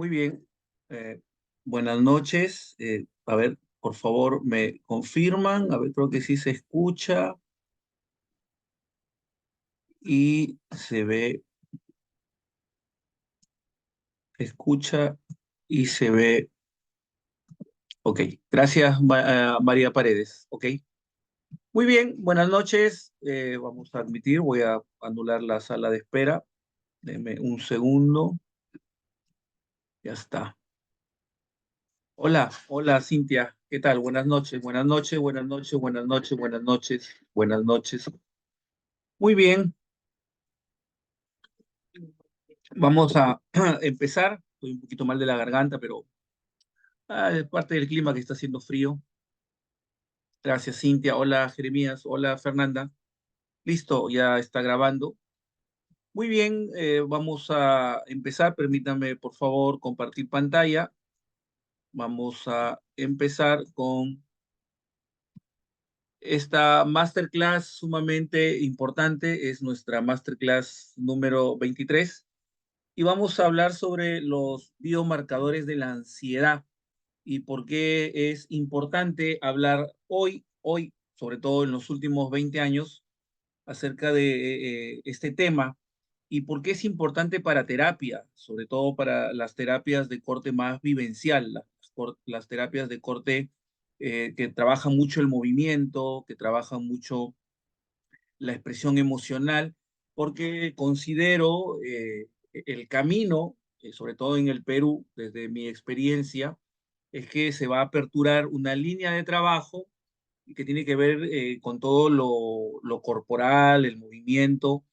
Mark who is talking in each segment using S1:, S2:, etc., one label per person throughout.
S1: Muy bien. Eh, Buenas noches. A ver, por favor, me confirman. A ver, creo que sí se escucha y se ve, escucha y se ve. Ok. Gracias, María Paredes. Ok. Muy bien. Buenas noches. Vamos a admitir, voy a anular la sala de espera. Deme un segundo. Ya está. Hola, hola, Cintia. ¿Qué tal? Buenas noches, buenas noches, buenas noches, buenas noches, buenas noches, buenas noches. Muy bien. Vamos a empezar. Estoy un poquito mal de la garganta, pero es parte del clima que está haciendo frío. Gracias, Cintia. Hola, Jeremías. Hola, Fernanda. Listo, ya está grabando. Muy bien, vamos a empezar. Permítame, por favor, compartir pantalla. Vamos a empezar con esta masterclass sumamente importante. Es nuestra masterclass número 23 y vamos a hablar sobre los biomarcadores de la ansiedad y por qué es importante hablar hoy, sobre todo en los últimos 20 años, acerca de este tema y por qué es importante para terapia, sobre todo para las terapias de corte más vivencial, las terapias de corte que trabajan mucho el movimiento, que trabajan mucho la expresión emocional, porque considero el camino, sobre todo en el Perú, desde mi experiencia, es que se va a aperturar una línea de trabajo que tiene que ver con todo lo corporal, el movimiento.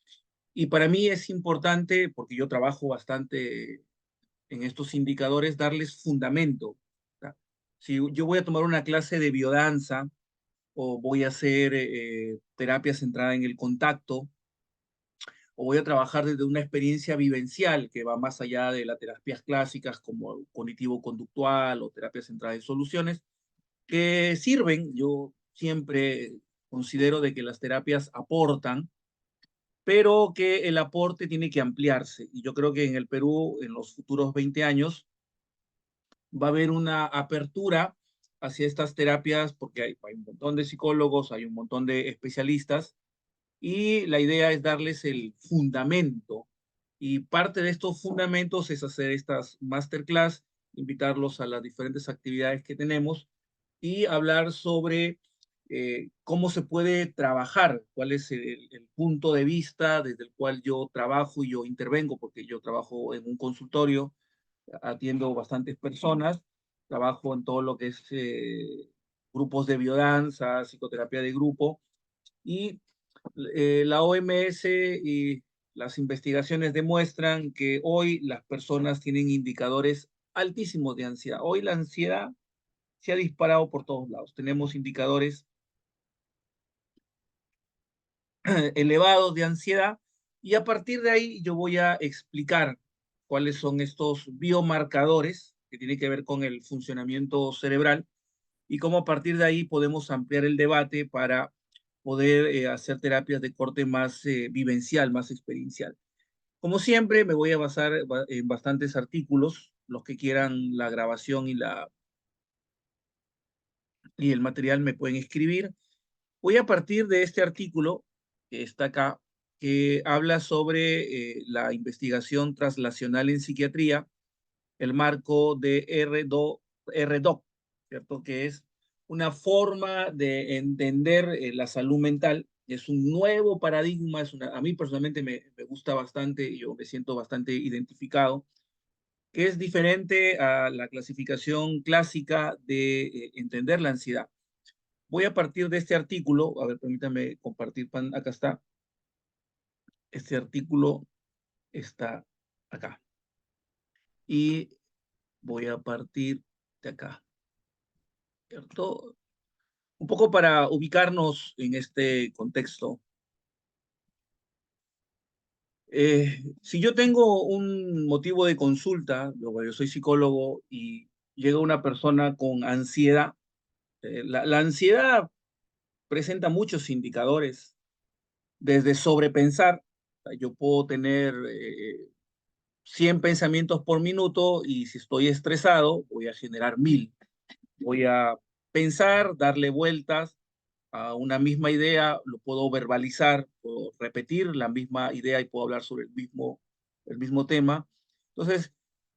S1: Y para mí es importante, porque yo trabajo bastante en estos indicadores, darles fundamento. ¿Ya? Si yo voy a tomar una clase de biodanza o voy a hacer terapia centrada en el contacto, o voy a trabajar desde una experiencia vivencial que va más allá de las terapias clásicas como cognitivo-conductual o terapias centradas en soluciones, que sirven. Yo siempre considero de que las terapias aportan, pero que el aporte tiene que ampliarse. Y yo creo que en el Perú, en los futuros 20 años, va a haber una apertura hacia estas terapias porque hay un montón de psicólogos, hay un montón de especialistas y la idea es darles el fundamento. Y parte de estos fundamentos es hacer estas masterclass, invitarlos a las diferentes actividades que tenemos y hablar sobre cómo se puede trabajar, cuál es el punto de vista desde el cual yo trabajo y yo intervengo, porque yo trabajo en un consultorio, atiendo bastantes personas, trabajo en todo lo que es grupos de biodanza, psicoterapia de grupo, y la OMS y las investigaciones demuestran que hoy las personas tienen indicadores altísimos de ansiedad. Hoy la ansiedad se ha disparado por todos lados. Tenemos indicadores elevados de ansiedad y a partir de ahí yo voy a explicar cuáles son estos biomarcadores que tienen que ver con el funcionamiento cerebral y cómo a partir de ahí podemos ampliar el debate para poder hacer terapias de corte más vivencial, más experiencial. Como siempre, me voy a basar en bastantes artículos. Los que quieran la grabación y el material me pueden escribir. Voy a partir de este artículo que está acá, que habla sobre la investigación translacional en psiquiatría, el marco de RDoC, ¿cierto? Que es una forma de entender la salud mental. Es un nuevo paradigma, a mí personalmente me gusta bastante, yo me siento bastante identificado, que es diferente a la clasificación clásica de entender la ansiedad. Voy a partir de este artículo, a ver, permítame compartir, acá está, este artículo está acá. Y voy a partir de acá, ¿cierto? Un poco para ubicarnos en este contexto. Si yo tengo un motivo de consulta, yo soy psicólogo y llega una persona con ansiedad, la ansiedad presenta muchos indicadores, desde sobrepensar. Yo puedo tener 100 pensamientos por minuto y si estoy estresado voy a generar 1000. Voy a pensar, darle vueltas a una misma idea, lo puedo verbalizar, puedo repetir la misma idea y puedo hablar sobre el mismo tema. Entonces,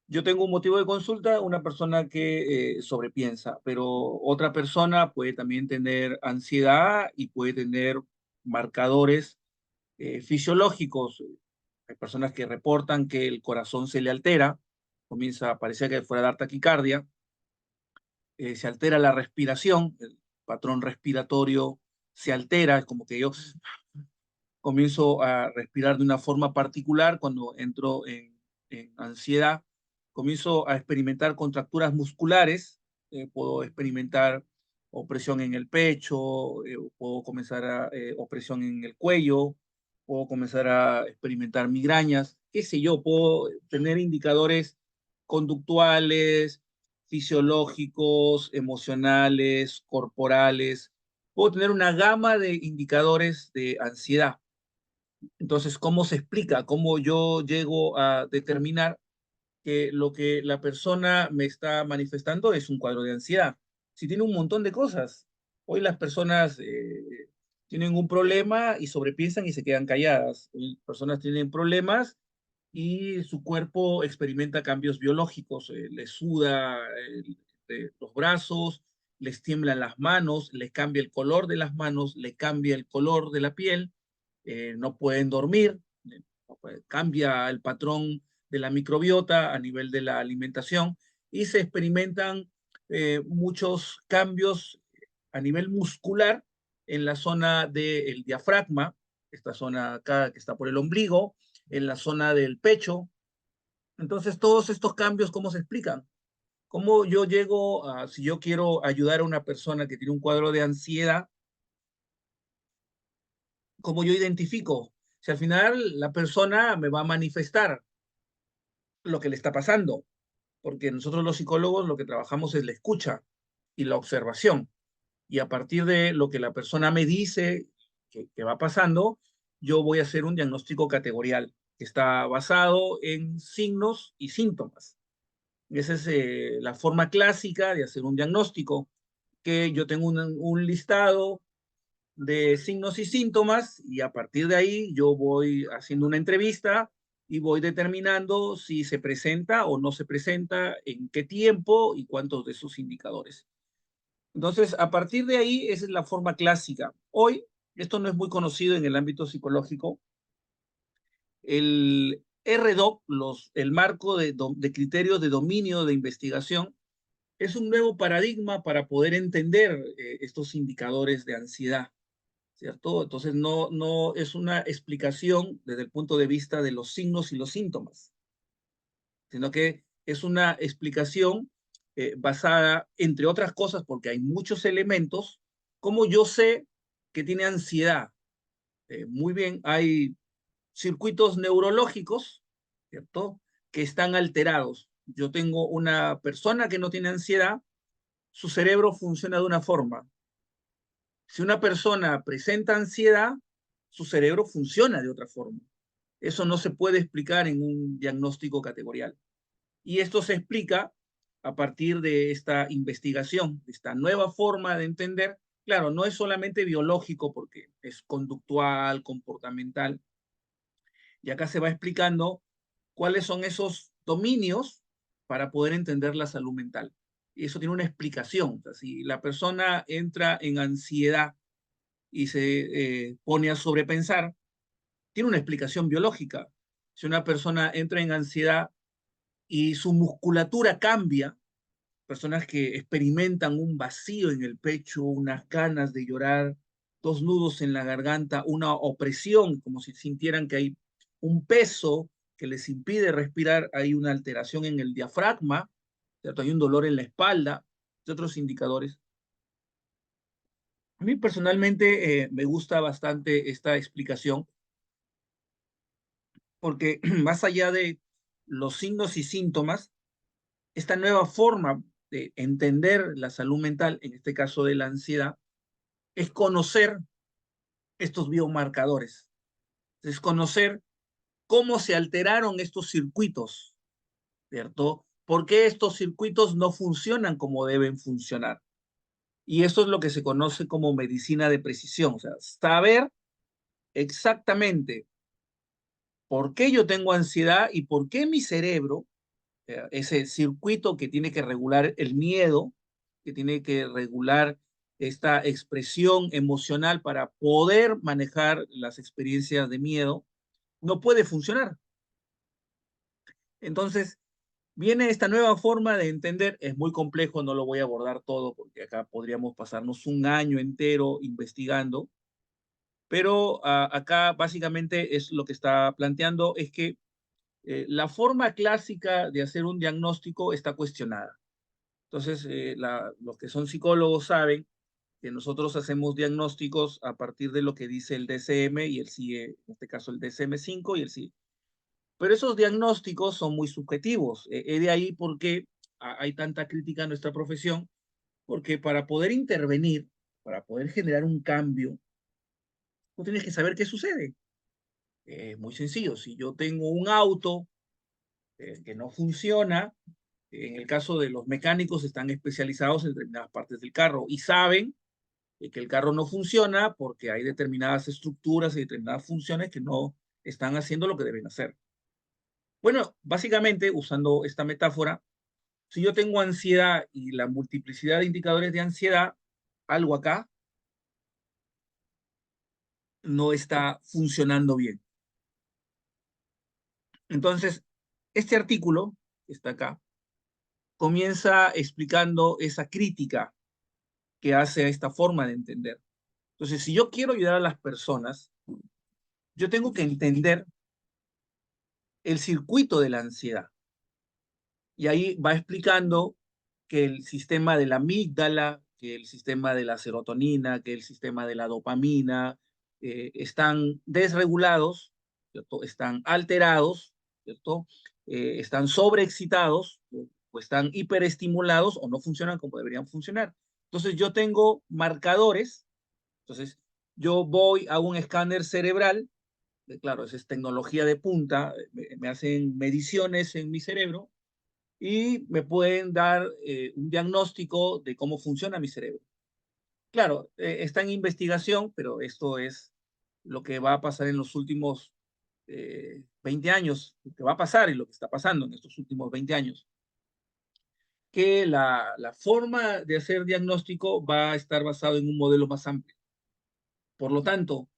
S1: yo tengo un motivo de consulta, una persona que sobrepiensa, pero otra persona puede también tener ansiedad y puede tener marcadores fisiológicos. Hay personas que reportan que el corazón se le altera, comienza a parecer que fuera a dar taquicardia, se altera la respiración, el patrón respiratorio se altera, es como que yo comienzo a respirar de una forma particular cuando entro en ansiedad, comienzo a experimentar contracturas musculares, puedo experimentar opresión en el pecho, puedo comenzar a opresión en el cuello, puedo comenzar a experimentar migrañas, qué sé yo, puedo tener indicadores conductuales, fisiológicos, emocionales, corporales, puedo tener una gama de indicadores de ansiedad. Entonces, ¿cómo se explica? ¿Cómo yo llego a determinar que lo que la persona me está manifestando es un cuadro de ansiedad? Si tiene un montón de cosas. Hoy las personas tienen un problema y sobrepiensan y se quedan calladas. Hoy las personas tienen problemas y su cuerpo experimenta cambios biológicos. Les suda los brazos, les tiemblan las manos, les cambia el color de las manos, le cambia el color de la piel, no pueden dormir, cambia el patrón de la microbiota a nivel de la alimentación y se experimentan muchos cambios a nivel muscular en la zona del diafragma, esta zona acá que está por el ombligo, en la zona del pecho. Entonces, todos estos cambios, ¿cómo se explican? ¿Cómo yo llego a, si yo quiero ayudar a una persona que tiene un cuadro de ansiedad, cómo yo identifico? Si al final la persona me va a manifestar lo que le está pasando, porque nosotros los psicólogos lo que trabajamos es la escucha y la observación. Y a partir de lo que la persona me dice que va pasando, yo voy a hacer un diagnóstico categorial que está basado en signos y síntomas. Esa es la forma clásica de hacer un diagnóstico, que yo tengo un listado de signos y síntomas y a partir de ahí yo voy haciendo una entrevista y voy determinando si se presenta o no se presenta, en qué tiempo y cuántos de esos indicadores. Entonces, a partir de ahí, esa es la forma clásica. Hoy, esto no es muy conocido en el ámbito psicológico, el RDoC, el marco de criterios de dominio de investigación, es un nuevo paradigma para poder entender estos indicadores de ansiedad, ¿cierto? Entonces, no es una explicación desde el punto de vista de los signos y los síntomas, sino que es una explicación basada, entre otras cosas, porque hay muchos elementos, como yo sé que tiene ansiedad. Muy bien, hay circuitos neurológicos, ¿cierto? Que están alterados. Yo tengo una persona que no tiene ansiedad, su cerebro funciona de una forma. Si una persona presenta ansiedad, su cerebro funciona de otra forma. Eso no se puede explicar en un diagnóstico categorial. Y esto se explica a partir de esta investigación, de esta nueva forma de entender. Claro, no es solamente biológico porque es conductual, comportamental. Y acá se va explicando cuáles son esos dominios para poder entender la salud mental. Y eso tiene una explicación. O sea, si la persona entra en ansiedad y se pone a sobrepensar, tiene una explicación biológica. Si una persona entra en ansiedad y su musculatura cambia, personas que experimentan un vacío en el pecho, unas ganas de llorar, dos nudos en la garganta, una opresión, como si sintieran que hay un peso que les impide respirar, hay una alteración en el diafragma, ¿cierto? Hay un dolor en la espalda, y otros indicadores. A mí personalmente me gusta bastante esta explicación porque más allá de los signos y síntomas, esta nueva forma de entender la salud mental, en este caso de la ansiedad, es conocer estos biomarcadores, es conocer cómo se alteraron estos circuitos, ¿cierto? ¿Por qué estos circuitos no funcionan como deben funcionar? Y esto es lo que se conoce como medicina de precisión, o sea, saber exactamente por qué yo tengo ansiedad y por qué mi cerebro, ese circuito que tiene que regular el miedo, que tiene que regular esta expresión emocional para poder manejar las experiencias de miedo, no puede funcionar. Entonces, viene esta nueva forma de entender, es muy complejo, no lo voy a abordar todo porque acá podríamos pasarnos un año entero investigando, pero acá básicamente es lo que está planteando, es que la forma clásica de hacer un diagnóstico está cuestionada. Entonces, los que son psicólogos saben que nosotros hacemos diagnósticos a partir de lo que dice el DSM y el CIE, en este caso el DSM-5 y el CIE. Pero esos diagnósticos son muy subjetivos. De ahí porque hay tanta crítica a nuestra profesión, porque para poder intervenir, para poder generar un cambio, tú tienes que saber qué sucede. Es muy sencillo. Si yo tengo un auto que no funciona, en el caso de los mecánicos están especializados en determinadas partes del carro y saben que el carro no funciona porque hay determinadas estructuras y determinadas funciones que no están haciendo lo que deben hacer. Bueno, básicamente, usando esta metáfora, si yo tengo ansiedad y la multiplicidad de indicadores de ansiedad, algo acá no está funcionando bien. Entonces, este artículo, que está acá, comienza explicando esa crítica que hace a esta forma de entender. Entonces, si yo quiero ayudar a las personas, yo tengo que entender el circuito de la ansiedad. Y ahí va explicando que el sistema de la amígdala, que el sistema de la serotonina, que el sistema de la dopamina están desregulados, ¿cierto? Están alterados, ¿cierto? Están sobreexcitados o están hiperestimulados o no funcionan como deberían funcionar. Entonces yo tengo marcadores, entonces yo voy a un escáner cerebral, claro, esa es tecnología de punta, me hacen mediciones en mi cerebro y me pueden dar un diagnóstico de cómo funciona mi cerebro. Claro, está en investigación, pero esto es lo que va a pasar en los últimos 20 años, lo que va a pasar y lo que está pasando en estos últimos 20 años, que la forma de hacer diagnóstico va a estar basado en un modelo más amplio. Por lo tanto,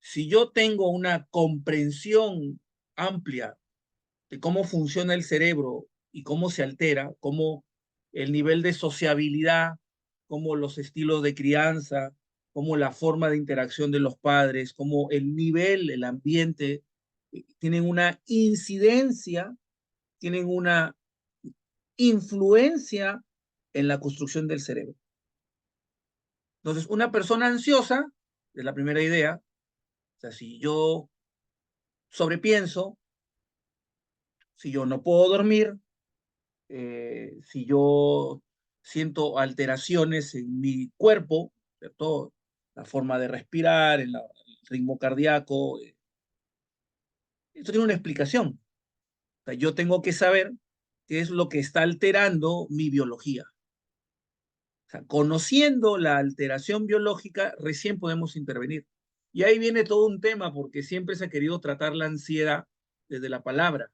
S1: si yo tengo una comprensión amplia de cómo funciona el cerebro y cómo se altera, cómo el nivel de sociabilidad, cómo los estilos de crianza, cómo la forma de interacción de los padres, cómo el nivel, el ambiente, tienen una incidencia, tienen una influencia en la construcción del cerebro. Entonces, una persona ansiosa, es la primera idea, o sea, si yo sobrepienso, si yo no puedo dormir, si yo siento alteraciones en mi cuerpo, ¿cierto? La forma de respirar, el ritmo cardíaco, esto tiene una explicación. O sea, yo tengo que saber qué es lo que está alterando mi biología. O sea, conociendo la alteración biológica, recién podemos intervenir. Y ahí viene todo un tema, porque siempre se ha querido tratar la ansiedad desde la palabra.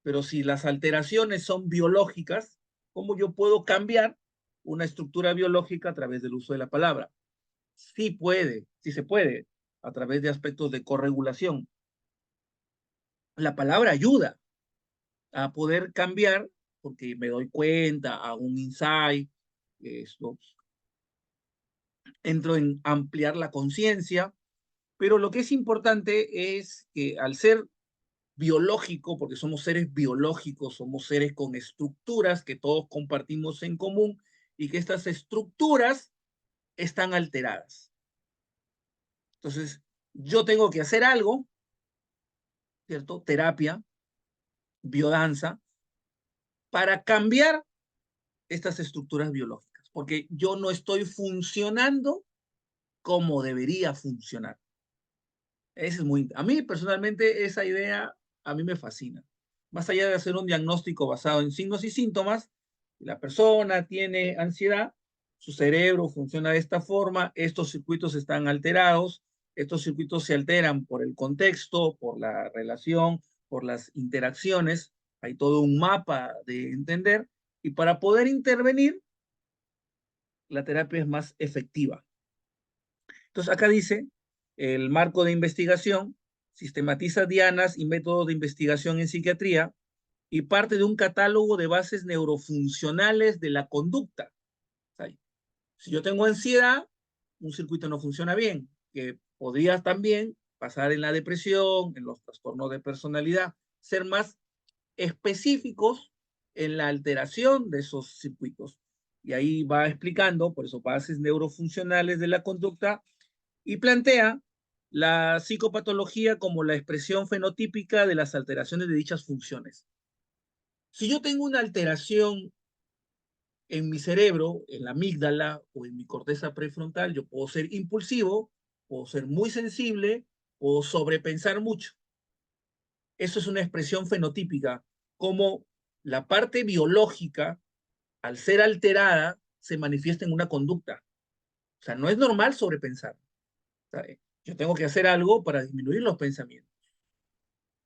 S1: Pero si las alteraciones son biológicas, ¿cómo yo puedo cambiar una estructura biológica a través del uso de la palabra? Sí puede, sí se puede, a través de aspectos de corregulación. La palabra ayuda a poder cambiar porque me doy cuenta, hago un insight, esto, entro en ampliar la conciencia, pero lo que es importante es que al ser biológico, porque somos seres biológicos, somos seres con estructuras que todos compartimos en común y que estas estructuras están alteradas. Entonces, yo tengo que hacer algo, ¿cierto? Terapia, biodanza, para cambiar estas estructuras biológicas, porque yo no estoy funcionando como debería funcionar. Ese es muy, a mí personalmente esa idea a mí me fascina. Más allá de hacer un diagnóstico basado en signos y síntomas, la persona tiene ansiedad, su cerebro funciona de esta forma, estos circuitos están alterados, estos circuitos se alteran por el contexto, por la relación, por las interacciones, hay todo un mapa de entender y para poder intervenir, la terapia es más efectiva. Entonces, acá dice, el marco de investigación sistematiza dianas y métodos de investigación en psiquiatría y parte de un catálogo de bases neurofuncionales de la conducta. O sea, si yo tengo ansiedad, un circuito no funciona bien, que podría también pasar en la depresión, en los trastornos de personalidad, ser más específicos en la alteración de esos circuitos. Y ahí va explicando, por eso, bases neurofuncionales de la conducta y plantea la psicopatología como la expresión fenotípica de las alteraciones de dichas funciones. Si yo tengo una alteración en mi cerebro, en la amígdala o en mi corteza prefrontal, yo puedo ser impulsivo, puedo ser muy sensible, puedo sobrepensar mucho. Eso es una expresión fenotípica, como la parte biológica, al ser alterada, se manifiesta en una conducta. O sea, no es normal sobrepensar. O sea, yo tengo que hacer algo para disminuir los pensamientos.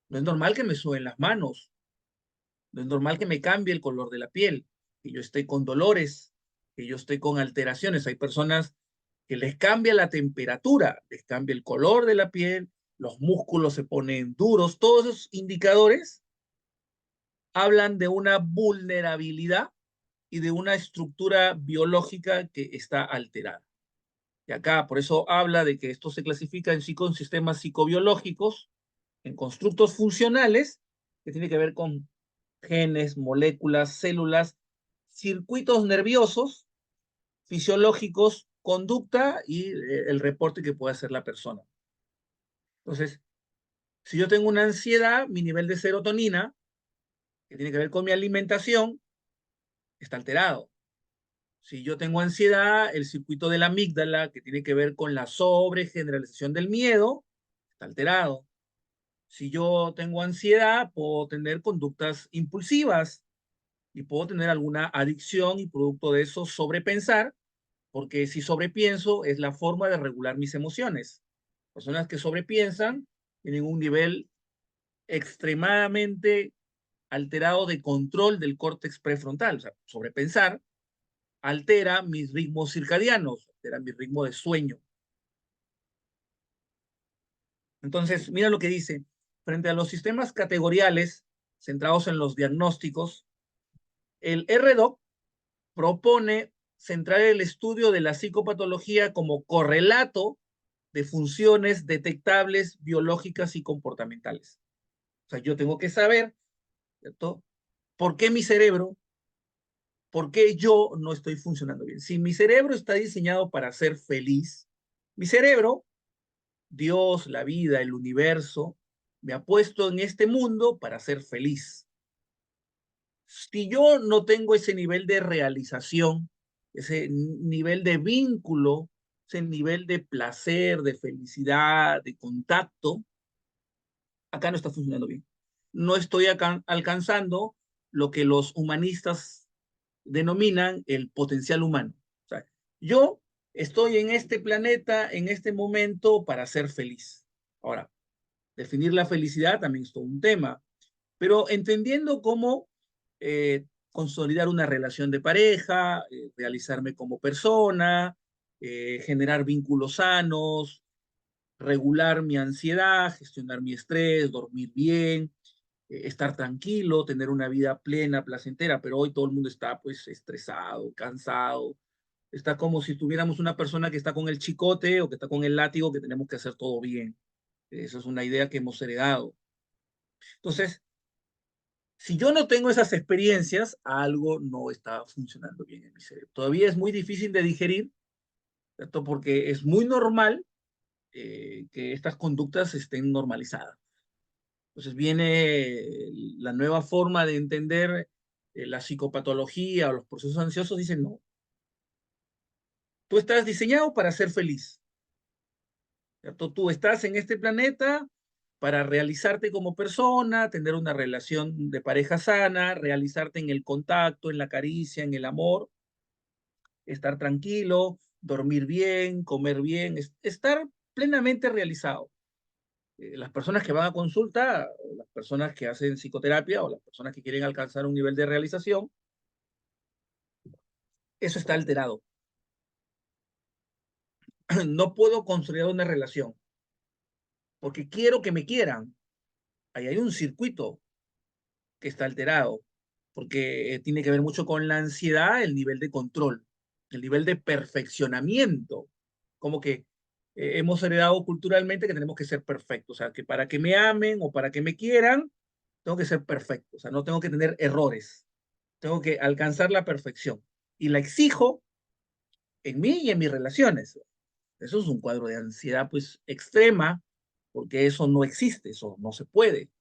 S1: No es normal que me suben las manos, no es normal que me cambie el color de la piel, que yo esté con dolores, que yo esté con alteraciones. Hay personas que les cambia la temperatura, les cambia el color de la piel, los músculos se ponen duros. Todos esos indicadores hablan de una vulnerabilidad y de una estructura biológica que está alterada. Y acá, por eso habla de que esto se clasifica en sistemas psicobiológicos, en constructos funcionales, que tiene que ver con genes, moléculas, células, circuitos nerviosos, fisiológicos, conducta y el reporte que puede hacer la persona. Entonces, si yo tengo una ansiedad, mi nivel de serotonina, que tiene que ver con mi alimentación, está alterado. Si yo tengo ansiedad, el circuito de la amígdala, que tiene que ver con la sobregeneralización del miedo, está alterado. Si yo tengo ansiedad, puedo tener conductas impulsivas y puedo tener alguna adicción y producto de eso sobrepensar, porque si sobrepienso es la forma de regular mis emociones. Personas que sobrepiensan tienen un nivel extremadamente alterado de control del córtex prefrontal. O sea, sobrepensar altera mis ritmos circadianos, altera mi ritmo de sueño. Entonces, mira lo que dice. Frente a los sistemas categoriales centrados en los diagnósticos, el RDoC propone centrar el estudio de la psicopatología como correlato de funciones detectables biológicas y comportamentales. O sea, yo tengo que saber, ¿cierto? ¿Por qué mi cerebro, por qué yo no estoy funcionando bien? Si mi cerebro está diseñado para ser feliz, mi cerebro, Dios, la vida, el universo, me ha puesto en este mundo para ser feliz. Si yo no tengo ese nivel de realización, ese nivel de vínculo, ese nivel de placer, de felicidad, de contacto, acá no está funcionando bien. No estoy acá alcanzando lo que los humanistas denominan el potencial humano. O sea, yo estoy en este planeta, en este momento, para ser feliz. Ahora, definir la felicidad también es todo un tema, pero entendiendo cómo consolidar una relación de pareja, realizarme como persona, generar vínculos sanos, regular mi ansiedad, gestionar mi estrés, dormir bien, estar tranquilo, tener una vida plena, placentera, pero hoy todo el mundo está pues estresado, cansado, está como si tuviéramos una persona que está con el chicote o que está con el látigo, que tenemos que hacer todo bien. Esa es una idea que hemos heredado. Entonces, si yo no tengo esas experiencias, algo no está funcionando bien en mi cerebro. Todavía es muy difícil de digerir, ¿cierto? Porque es muy normal que estas conductas estén normalizadas. Entonces viene la nueva forma de entender la psicopatología o los procesos ansiosos. Dicen, no, tú estás diseñado para ser feliz. ¿cierto? Tú estás en este planeta para realizarte como persona, tener una relación de pareja sana, realizarte en el contacto, en la caricia, en el amor, estar tranquilo, dormir bien, comer bien, estar plenamente realizado. Las personas que van a consulta, o las personas que hacen psicoterapia, o las personas que quieren alcanzar un nivel de realización, eso está alterado. No puedo construir una relación porque quiero que me quieran. Ahí hay un circuito que está alterado, porque tiene que ver mucho con la ansiedad, el nivel de control, el nivel de perfeccionamiento, como que hemos heredado culturalmente que tenemos que ser perfectos, o sea, que para que me amen o para que me quieran, tengo que ser perfecto, o sea, no tengo que tener errores, tengo que alcanzar la perfección y la exijo en mí y en mis relaciones. Eso es un cuadro de ansiedad pues extrema, porque eso no existe, eso no se puede.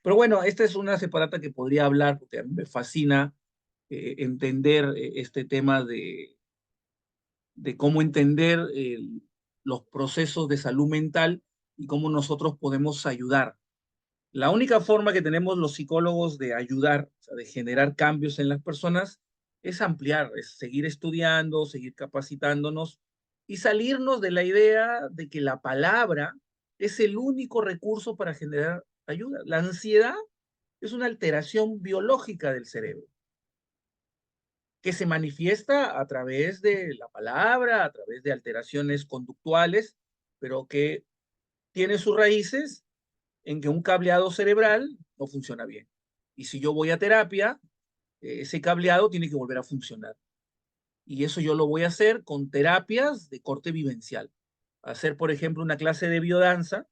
S1: Pero bueno, esta es una separata que podría hablar, porque a mí me fascina entender este tema de cómo entender los procesos de salud mental y cómo nosotros podemos ayudar. La única forma que tenemos los psicólogos de ayudar, o sea, de generar cambios en las personas, es ampliar, es seguir estudiando, seguir capacitándonos y salirnos de la idea de que la palabra es el único recurso para generar ayuda. La ansiedad es una alteración biológica del cerebro que se manifiesta a través de la palabra, a través de alteraciones conductuales, pero que tiene sus raíces en que un cableado cerebral no funciona bien. Y si yo voy a terapia, ese cableado tiene que volver a funcionar. Y eso yo lo voy a hacer con terapias de corte vivencial. Hacer, por ejemplo, una clase de biodanza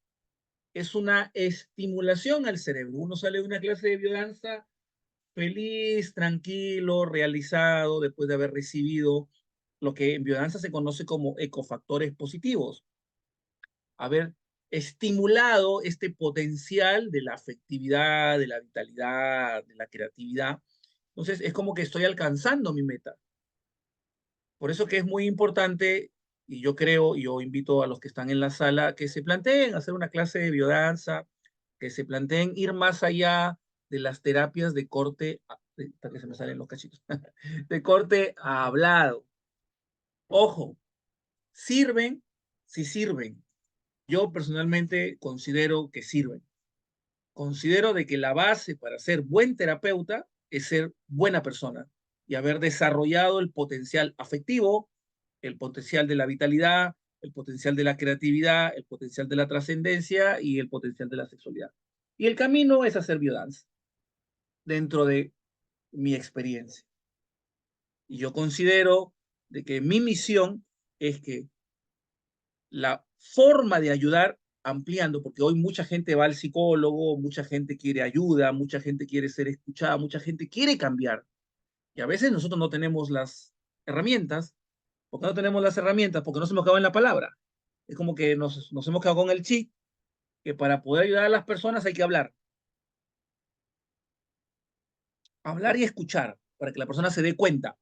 S1: es una estimulación al cerebro. Uno sale de una clase de biodanza feliz, tranquilo, realizado, después de haber recibido lo que en biodanza se conoce como ecofactores positivos. Haber estimulado este potencial de la afectividad, de la vitalidad, de la creatividad. Entonces, es como que estoy alcanzando mi meta. Por eso que es muy importante, y yo creo, y yo invito a los que están en la sala, que se planteen hacer una clase de biodanza, que se planteen ir más allá de las terapias de corte, para que se me salen los cachitos, de corte hablado. Ojo, sirven si sirven. Yo personalmente considero que sirven. Considero de que la base para ser buen terapeuta es ser buena persona y haber desarrollado el potencial afectivo, el potencial de la vitalidad, el potencial de la creatividad, el potencial de la trascendencia y el potencial de la sexualidad. Y el camino es hacer biodance dentro de mi experiencia. Y yo considero de que mi misión es que la forma de ayudar ampliando, porque hoy mucha gente va al psicólogo, mucha gente quiere ayuda, mucha gente quiere ser escuchada, mucha gente quiere cambiar. Y a veces nosotros no tenemos las herramientas. ¿Por qué no tenemos las herramientas? Porque no se nos quedado en la palabra. Es como que nos hemos quedado con el chip, que para poder ayudar a las personas hay que hablar. Hablar y escuchar, para que la persona se dé cuenta.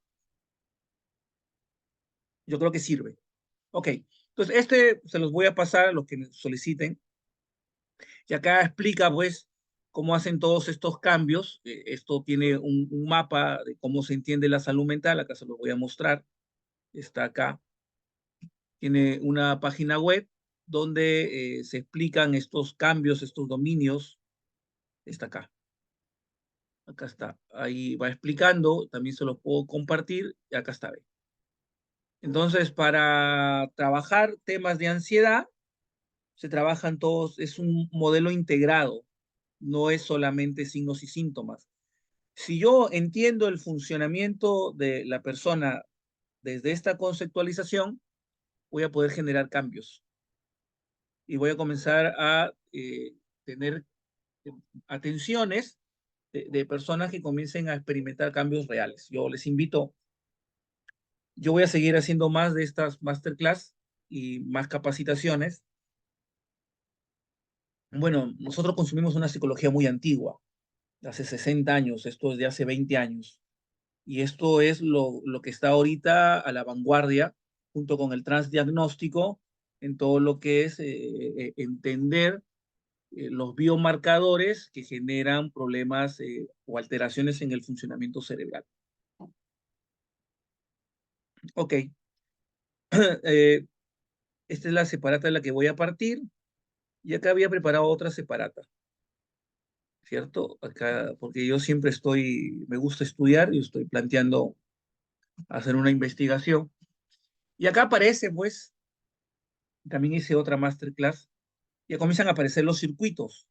S1: Yo creo que sirve. Ok, entonces este se los voy a pasar a los que me soliciten. Y acá explica, pues, cómo hacen todos estos cambios. Esto tiene un mapa de cómo se entiende la salud mental. Acá se los voy a mostrar. Está acá. Tiene una página web donde se explican estos cambios, estos dominios. Está acá. Acá está. Ahí va explicando. También se los puedo compartir. Y acá está. ¿Ve? Entonces, para trabajar temas de ansiedad, se trabajan todos, es un modelo integrado, no es solamente signos y síntomas. Si yo entiendo el funcionamiento de la persona desde esta conceptualización, voy a poder generar cambios y voy a comenzar a tener eh, atenciones de personas que comiencen a experimentar cambios reales. Yo les invito, yo voy a seguir haciendo más de estas masterclass y más capacitaciones. Bueno, nosotros consumimos una psicología muy antigua, de hace 60 años, esto es de hace 20 años. Y esto es lo que está ahorita a la vanguardia, junto con el transdiagnóstico en todo lo que es entender los biomarcadores que generan problemas o alteraciones en el funcionamiento cerebral. Ok, eh, esta es la separata de la que voy a partir y acá había preparado otra separata, ¿cierto? Acá, porque yo siempre me gusta estudiar y estoy planteando hacer una investigación. Y acá aparece, pues, también hice otra masterclass, ya comienzan a aparecer los circuitos,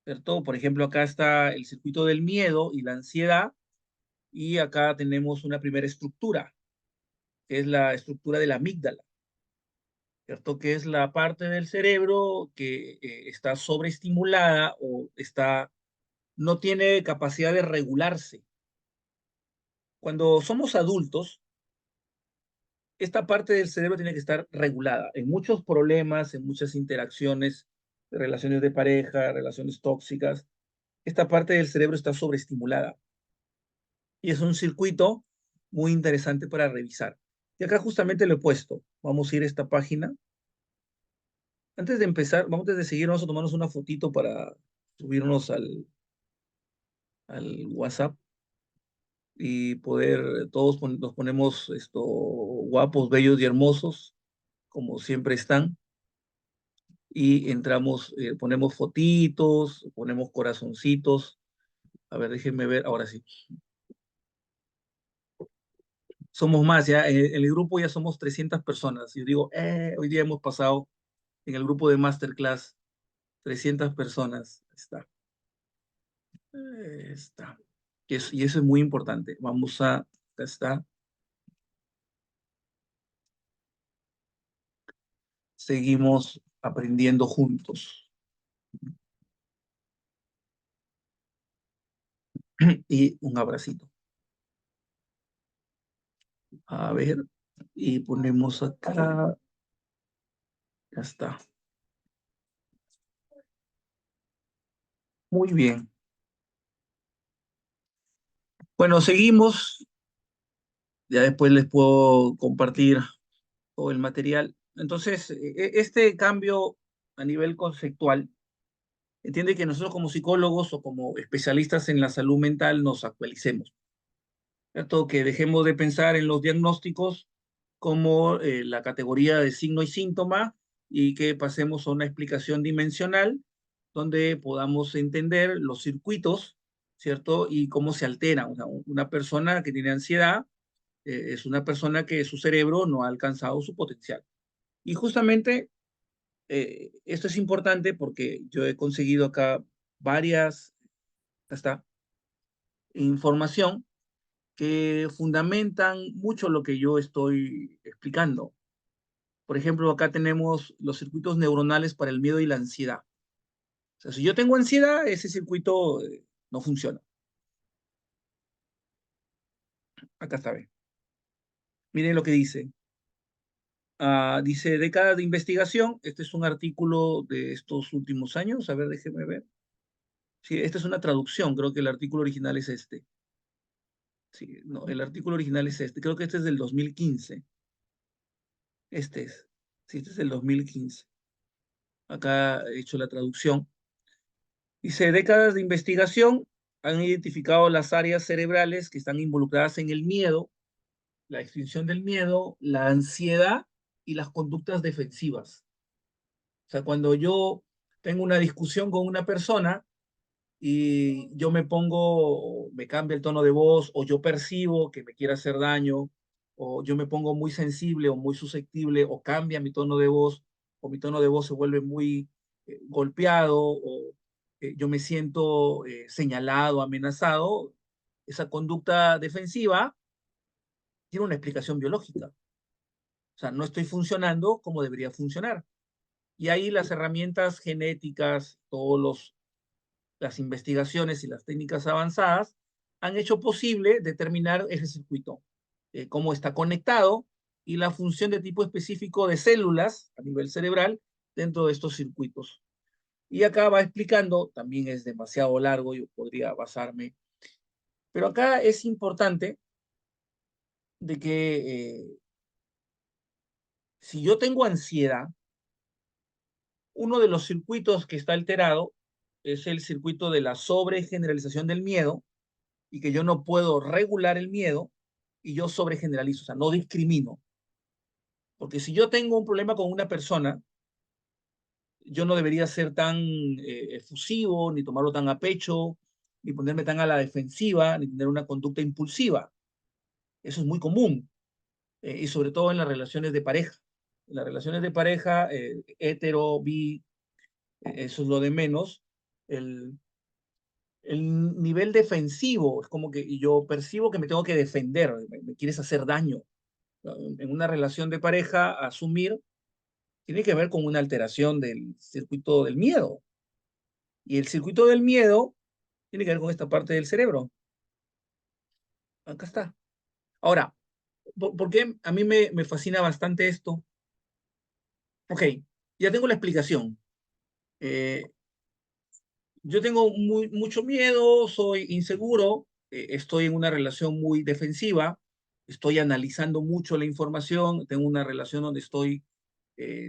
S1: ¿cierto? Por ejemplo, acá está el circuito del miedo y la ansiedad, y acá tenemos una primera estructura, que es la estructura de la amígdala, ¿cierto? Que es la parte del cerebro que está sobreestimulada o no tiene capacidad de regularse. Cuando somos adultos, esta parte del cerebro tiene que estar regulada. En muchos problemas, en muchas interacciones, de relaciones de pareja, relaciones tóxicas, esta parte del cerebro está sobreestimulada. Y es un circuito muy interesante para revisar. Y acá justamente lo he puesto. Vamos a ir a esta página. Antes de empezar, antes de seguir, vamos a tomarnos una fotito para subirnos al WhatsApp y poder, nos ponemos guapos, bellos y hermosos, como siempre están, y entramos, ponemos fotitos, ponemos corazoncitos. A ver, déjenme ver, ahora sí. Somos más, ya en el grupo ya somos 300 personas. Yo digo, hoy día hemos pasado en el grupo de Masterclass 300 personas. Está. Y eso es muy importante. Acá está. Seguimos aprendiendo juntos. Y un abracito. A ver, y ponemos acá. Ya está. Muy bien. Bueno, seguimos. Ya después les puedo compartir todo el material. Entonces, este cambio a nivel conceptual entiende que nosotros como psicólogos o como especialistas en la salud mental nos actualicemos, ¿cierto? Que dejemos de pensar en los diagnósticos como la categoría de signo y síntoma y que pasemos a una explicación dimensional donde podamos entender los circuitos, ¿cierto? Y cómo se alteran. O sea, una persona que tiene ansiedad es una persona que su cerebro no ha alcanzado su potencial. Y justamente esto es importante porque yo he conseguido acá varias, hasta información que fundamentan mucho lo que yo estoy explicando. Por ejemplo, acá tenemos los circuitos neuronales para el miedo y la ansiedad. O sea, si yo tengo ansiedad, ese circuito no funciona. Acá está, ve. Miren lo que dice. Dice, décadas de investigación. Este es un artículo de estos últimos años. A ver, déjeme ver. Sí, esta es una traducción. Creo que el artículo original es este. Sí, no, el artículo original es este. Creo que este es del 2015. Este es. Sí, este es del 2015. Acá he hecho la traducción. Dice, décadas de investigación han identificado las áreas cerebrales que están involucradas en el miedo, la extinción del miedo, la ansiedad y las conductas defensivas. O sea, cuando yo tengo una discusión con una persona y yo me cambia el tono de voz, o yo percibo que me quiere hacer daño, o yo me pongo muy sensible o muy susceptible, o cambia mi tono de voz, o mi tono de voz se vuelve muy golpeado, o yo me siento señalado, amenazado, esa conducta defensiva tiene una explicación biológica. O sea, no estoy funcionando como debería funcionar. Y ahí las herramientas genéticas, las investigaciones y las técnicas avanzadas han hecho posible determinar ese circuito, cómo está conectado y la función de tipo específico de células a nivel cerebral dentro de estos circuitos. Y acá va explicando, también es demasiado largo, yo podría basarme, pero acá es importante de que Si yo tengo ansiedad, uno de los circuitos que está alterado es el circuito de la sobregeneralización del miedo y que yo no puedo regular el miedo y yo sobregeneralizo, o sea, no discrimino. Porque si yo tengo un problema con una persona, yo no debería ser tan efusivo, ni tomarlo tan a pecho, ni ponerme tan a la defensiva, ni tener una conducta impulsiva. Eso es muy común, y sobre todo en las relaciones de pareja. En las relaciones de pareja, hetero, bi, eso es lo de menos. El, el nivel defensivo es como que yo percibo que me tengo que defender, me quieres hacer daño. En una relación de pareja, asumir tiene que ver con una alteración del circuito del miedo. Y el circuito del miedo tiene que ver con esta parte del cerebro. Acá está. Ahora, ¿por qué a mí me fascina bastante esto? Ok, ya tengo la explicación. Eh, yo tengo mucho miedo, soy inseguro, estoy en una relación muy defensiva, estoy analizando mucho la información, tengo una relación donde estoy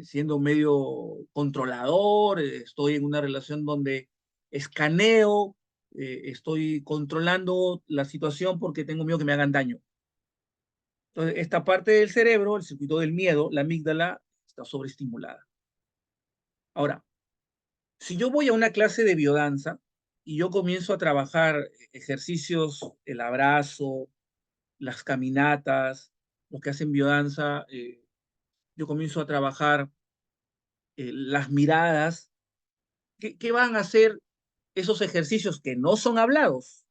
S1: siendo medio controlador, estoy en una relación donde escaneo, estoy controlando la situación porque tengo miedo que me hagan daño. Entonces, esta parte del cerebro, el circuito del miedo, la amígdala, está sobreestimulada. Ahora, si yo voy a una clase de biodanza y yo comienzo a trabajar ejercicios, el abrazo, las caminatas, los que hacen biodanza, yo comienzo a trabajar las miradas, ¿qué van a hacer esos ejercicios que no son hablados?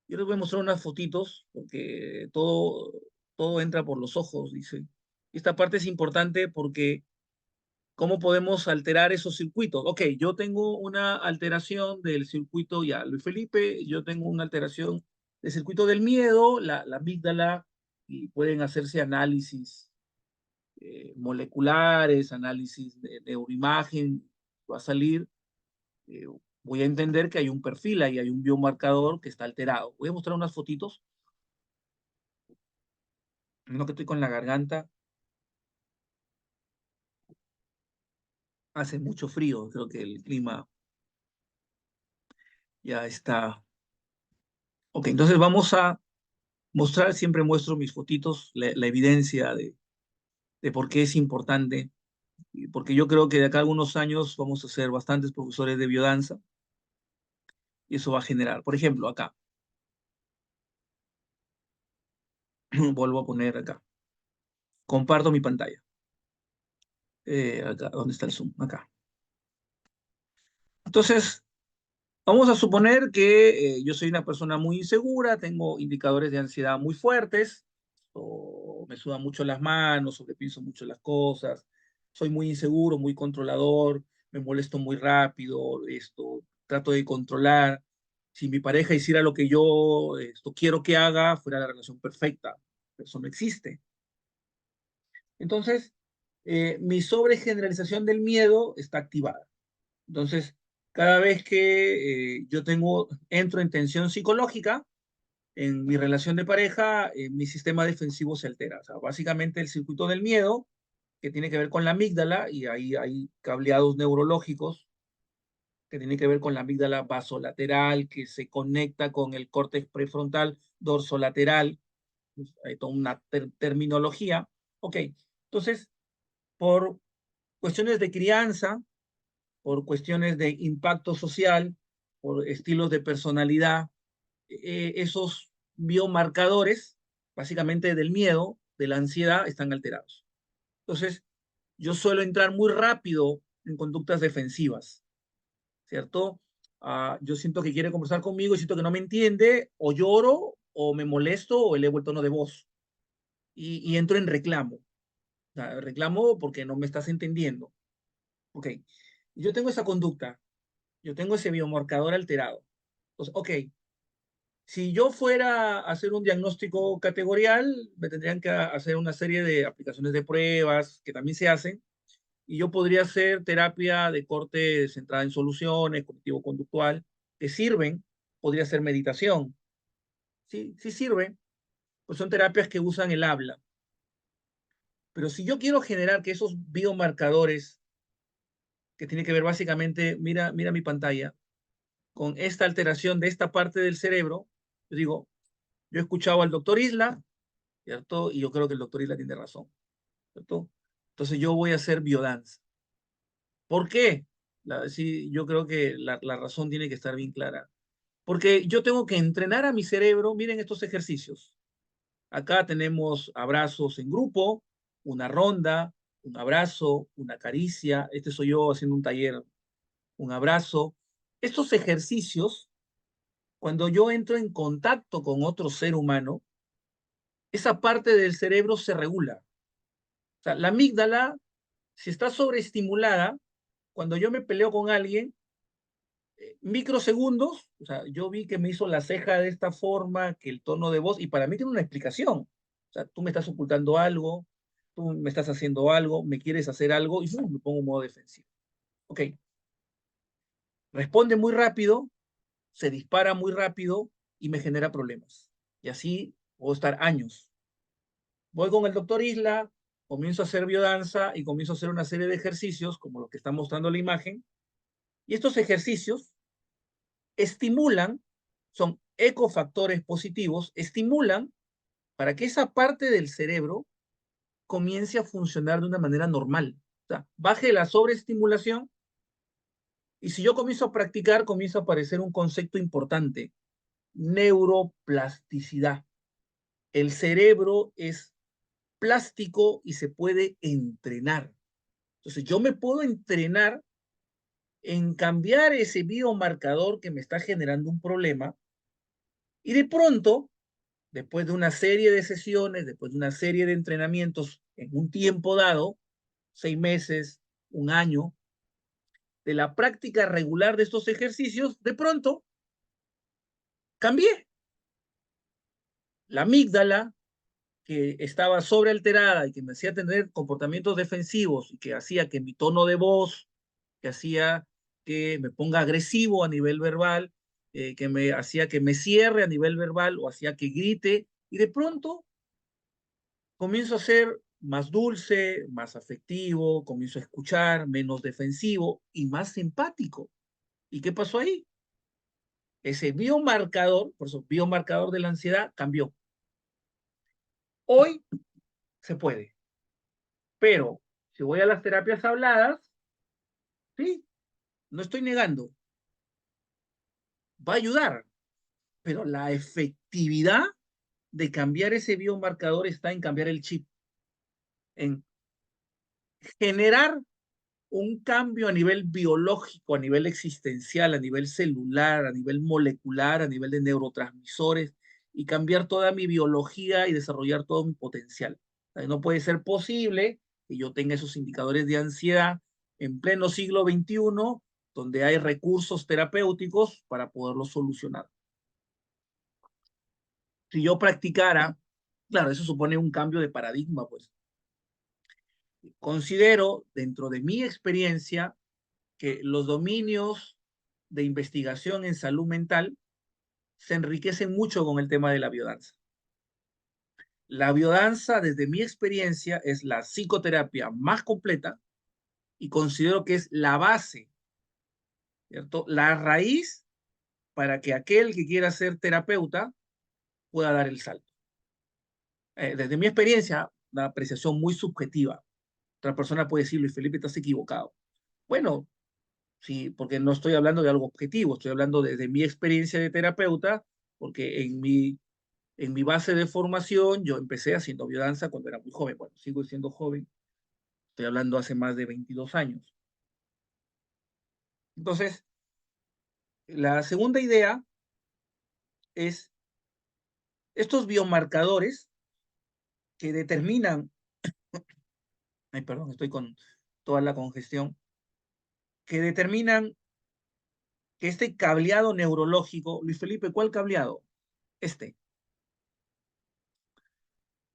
S1: Yo les voy a mostrar unas fotitos porque todo entra por los ojos, dice. Esta parte es importante porque ¿cómo podemos alterar esos circuitos? Ok, yo tengo una alteración del circuito, ya, Luis Felipe, yo tengo una alteración del circuito del miedo, la amígdala, y pueden hacerse análisis moleculares, análisis de neuroimagen, va a salir, eh, voy a entender que hay un perfil ahí, hay un biomarcador que está alterado. Voy a mostrar unas fotitos, no que estoy con la garganta, hace mucho frío, creo que el clima ya está. Ok, entonces vamos a mostrar, siempre muestro mis fotitos, la evidencia de por qué es importante, porque yo creo que de acá a algunos años vamos a ser bastantes profesores de biodanza y eso va a generar, por ejemplo, acá, vuelvo a poner acá, comparto mi pantalla, acá, ¿dónde está el zoom? Acá. Entonces, vamos a suponer que yo soy una persona muy insegura, tengo indicadores de ansiedad muy fuertes, o me sudan mucho las manos, o que pienso mucho las cosas, soy muy inseguro, muy controlador, me molesto muy rápido, trato de controlar. Si mi pareja hiciera lo que yo quiero que haga, fuera la relación perfecta. Pero eso no existe. Entonces, mi sobregeneralización del miedo está activada. Entonces, cada vez que entro en tensión psicológica en mi relación de pareja, mi sistema defensivo se altera. O sea, básicamente el circuito del miedo, que tiene que ver con la amígdala, y ahí hay cableados neurológicos que tienen que ver con la amígdala basolateral, que se conecta con el córtex prefrontal dorsolateral. Pues, hay toda una terminología. Ok, entonces, por cuestiones de crianza, por cuestiones de impacto social, por estilos de personalidad, esos biomarcadores, básicamente del miedo, de la ansiedad, están alterados. Entonces, yo suelo entrar muy rápido en conductas defensivas, ¿cierto? Yo siento que quiere conversar conmigo y siento que no me entiende, o lloro, o me molesto, o elevo el tono de voz. Y entro en reclamo. O sea, reclamo porque no me estás entendiendo. Ok. Yo tengo esa conducta, yo tengo ese biomarcador alterado. Entonces, ok, si yo fuera a hacer un diagnóstico categorial, me tendrían que hacer una serie de aplicaciones de pruebas que también se hacen, y yo podría hacer terapia de corte centrada en soluciones, cognitivo-conductual, que sirven, podría hacer meditación. Sí, sí sirven, pues son terapias que usan el habla. Pero si yo quiero generar que esos biomarcadores, que tiene que ver básicamente, mira mi pantalla, con esta alteración de esta parte del cerebro, yo digo, yo he escuchado al doctor Isla, ¿cierto? Y yo creo que el doctor Isla tiene razón, ¿cierto? Entonces yo voy a hacer biodanza. ¿Por qué? Sí, yo creo que la razón tiene que estar bien clara. Porque yo tengo que entrenar a mi cerebro, miren estos ejercicios. Acá tenemos abrazos en grupo, una ronda, un abrazo, una caricia. Este soy yo haciendo un taller, un abrazo. Estos ejercicios, cuando yo entro en contacto con otro ser humano, esa parte del cerebro se regula. O sea, la amígdala, si está sobreestimulada, cuando yo me peleo con alguien, microsegundos, o sea, yo vi que me hizo la ceja de esta forma, que el tono de voz, y para mí tiene una explicación. O sea, tú me estás ocultando algo, tú me estás haciendo algo, me quieres hacer algo, y ¡fum! Me pongo en modo defensivo. Ok, responde muy rápido, se dispara muy rápido y me genera problemas. Y así puedo estar años. Voy con el doctor Isla, comienzo a hacer biodanza y comienzo a hacer una serie de ejercicios, como lo que está mostrando la imagen, y estos ejercicios estimulan, son ecofactores positivos, estimulan para que esa parte del cerebro comience a funcionar de una manera normal. O sea, baje la sobreestimulación y si yo comienzo a practicar, comienza a aparecer un concepto importante, neuroplasticidad. El cerebro es plástico y se puede entrenar. Entonces, yo me puedo entrenar en cambiar ese biomarcador que me está generando un problema y de pronto, después de una serie de sesiones, después de una serie de entrenamientos en un tiempo dado, 6 meses, un año, de la práctica regular de estos ejercicios, de pronto cambié. La amígdala, que estaba sobrealterada y que me hacía tener comportamientos defensivos y que hacía que mi tono de voz, que hacía que me ponga agresivo a nivel verbal, que me hacía que me cierre a nivel verbal o hacía que grite, y de pronto comienzo a ser más dulce, más afectivo, comienzo a escuchar, menos defensivo y más empático. ¿Y qué pasó ahí? Ese biomarcador, por eso biomarcador de la ansiedad, cambió. Hoy se puede, pero si voy a las terapias habladas, sí, no estoy negando, va a ayudar, pero la efectividad de cambiar ese biomarcador está en cambiar el chip, en generar un cambio a nivel biológico, a nivel existencial, a nivel celular, a nivel molecular, a nivel de neurotransmisores y cambiar toda mi biología y desarrollar todo mi potencial. No puede ser posible que yo tenga esos indicadores de ansiedad en pleno siglo XXI, donde hay recursos terapéuticos para poderlos solucionar. Si yo practicara, claro, eso supone un cambio de paradigma, pues. Considero, dentro de mi experiencia, que los dominios de investigación en salud mental se enriquecen mucho con el tema de la biodanza. La biodanza, desde mi experiencia, es la psicoterapia más completa y considero que es la base, ¿cierto? La raíz para que aquel que quiera ser terapeuta pueda dar el salto. Desde mi experiencia, una apreciación muy subjetiva. Otra persona puede decir, Luis Felipe, estás equivocado. Bueno, sí, porque no estoy hablando de algo objetivo, estoy hablando de mi experiencia de terapeuta, porque en mi base de formación yo empecé haciendo biodanza cuando era muy joven. Bueno, sigo siendo joven, estoy hablando hace más de 22 años. Entonces, la segunda idea es estos biomarcadores que determinan, ay, perdón, estoy con toda la congestión, que determinan que este cableado neurológico, Luis Felipe, ¿cuál cableado? Este.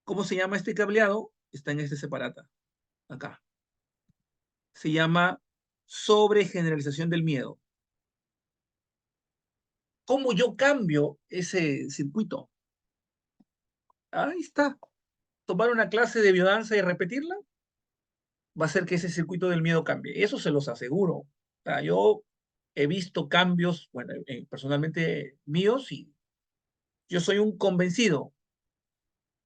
S1: ¿Cómo se llama este cableado? Está en este separata, acá. Se llama sobregeneralización del miedo. ¿Cómo yo cambio ese circuito? Ahí está. tomar una clase de biodanza y repetirla, va a hacer que ese circuito del miedo cambie. Eso se los aseguro. O sea, yo he visto cambios, bueno, personalmente míos, y yo soy un convencido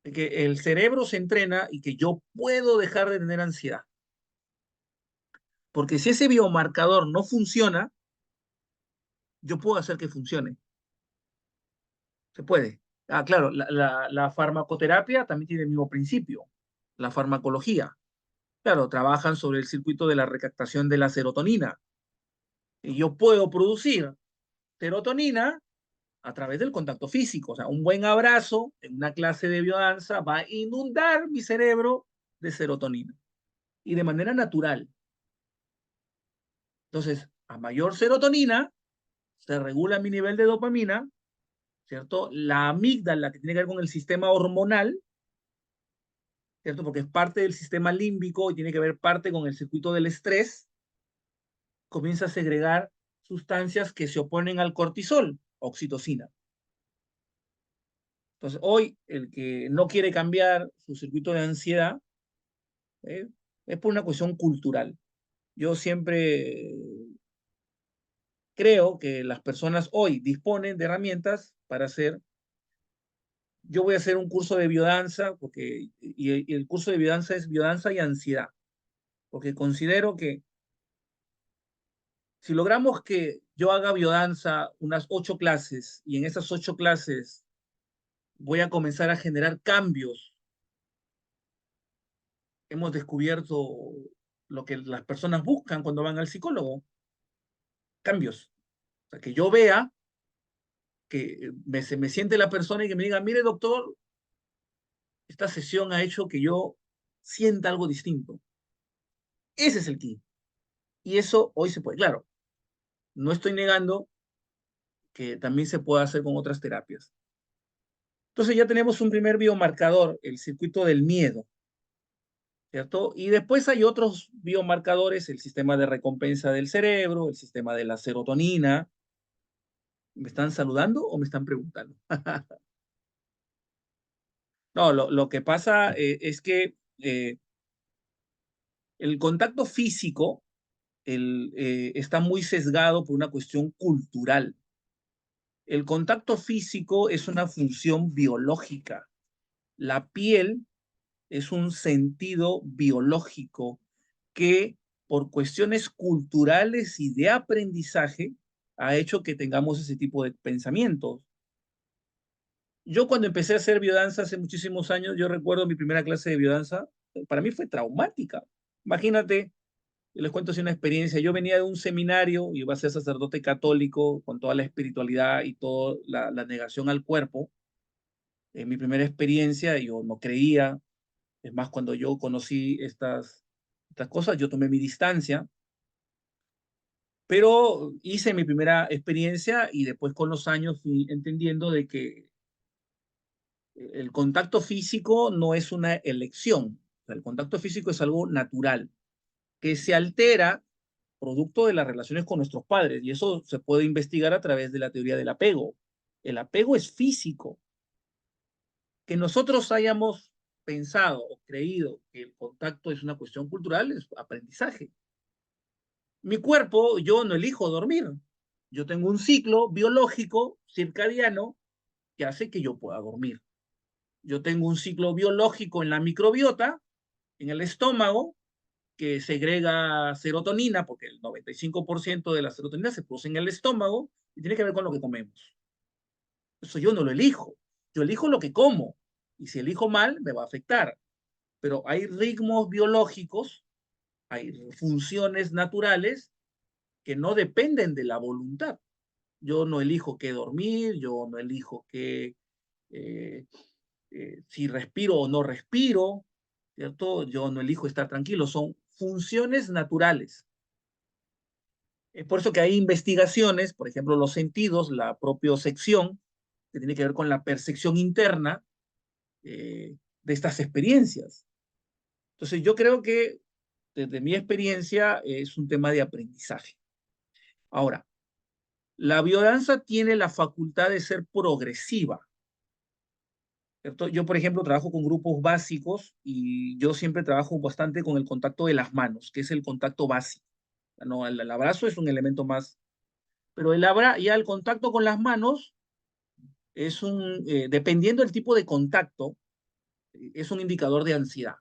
S1: de que el cerebro se entrena y que yo puedo dejar de tener ansiedad. Porque si ese biomarcador no funciona, yo puedo hacer que funcione. Se puede. Ah, claro, la farmacoterapia también tiene el mismo principio. La farmacología. Claro, trabajan sobre el circuito de la recaptación de la serotonina. Y yo puedo producir serotonina a través del contacto físico. O sea, un buen abrazo en una clase de biodanza va a inundar mi cerebro de serotonina y de manera natural. Entonces, a mayor serotonina, se regula mi nivel de dopamina, ¿cierto? La amígdala, que tiene que ver con el sistema hormonal, ¿cierto? Porque es parte del sistema límbico y tiene que ver parte con el circuito del estrés, comienza a segregar sustancias que se oponen al cortisol, oxitocina. Entonces, hoy el que no quiere cambiar su circuito de ansiedad ¿eh? Es por una cuestión cultural. Yo siempre creo que las personas hoy disponen de herramientas para hacer. Yo voy a hacer un curso de biodanza, y el curso de biodanza es biodanza y ansiedad, porque considero que si logramos que yo haga biodanza unas 8 clases y en esas 8 clases voy a comenzar a generar cambios, hemos descubierto lo que las personas buscan cuando van al psicólogo, cambios. O sea, que yo vea que se me siente la persona y que me diga, mire doctor, esta sesión ha hecho que yo sienta algo distinto. Ese es el key. Y eso hoy se puede. Claro, no estoy negando que también se puede hacer con otras terapias. Entonces ya tenemos un primer biomarcador, el circuito del miedo, ¿cierto? Y después hay otros biomarcadores, el sistema de recompensa del cerebro, el sistema de la serotonina. ¿Me están saludando o me están preguntando? No, lo que pasa es que el contacto físico está muy sesgado por una cuestión cultural. El contacto físico es una función biológica. La piel es un sentido biológico que por cuestiones culturales y de aprendizaje ha hecho que tengamos ese tipo de pensamientos. Yo cuando empecé a hacer biodanza hace muchísimos años, yo recuerdo mi primera clase de biodanza, para mí fue traumática. Imagínate, yo les cuento así una experiencia. Yo venía de un seminario, iba a ser sacerdote católico con toda la espiritualidad y toda la negación al cuerpo. En mi primera experiencia, yo no creía. Es más, cuando yo conocí estas cosas, yo tomé mi distancia, pero hice mi primera experiencia y después con los años fui entendiendo de que el contacto físico no es una elección. O sea, el contacto físico es algo natural, que se altera producto de las relaciones con nuestros padres, y eso se puede investigar a través de la teoría del apego. El apego es físico. Que nosotros hayamos pensado o creído que el contacto es una cuestión cultural es aprendizaje. Mi cuerpo, yo no elijo dormir. Yo tengo un ciclo biológico circadiano que hace que yo pueda dormir. Yo tengo un ciclo biológico en la microbiota, en el estómago, que segrega serotonina, porque el 95% de la serotonina se produce en el estómago y tiene que ver con lo que comemos. Eso yo no lo elijo. Yo elijo lo que como. Y si elijo mal, me va a afectar. Pero hay ritmos biológicos, hay funciones naturales que no dependen de la voluntad. Yo no elijo qué dormir, yo no elijo eh, si respiro o no respiro, ¿cierto? Yo no elijo estar tranquilo, son funciones naturales. Es por eso que hay investigaciones, por ejemplo, los sentidos, la propiocepción, que tiene que ver con la percepción interna de estas experiencias. Entonces, yo creo que desde mi experiencia es un tema de aprendizaje. Ahora, la biodanza tiene la facultad de ser progresiva. ¿cierto? Yo, por ejemplo, trabajo con grupos básicos y yo siempre trabajo bastante con el contacto de las manos, que es el contacto básico. No, el abrazo es un elemento más, pero ya el contacto con las manos dependiendo del tipo de contacto, es un indicador de ansiedad.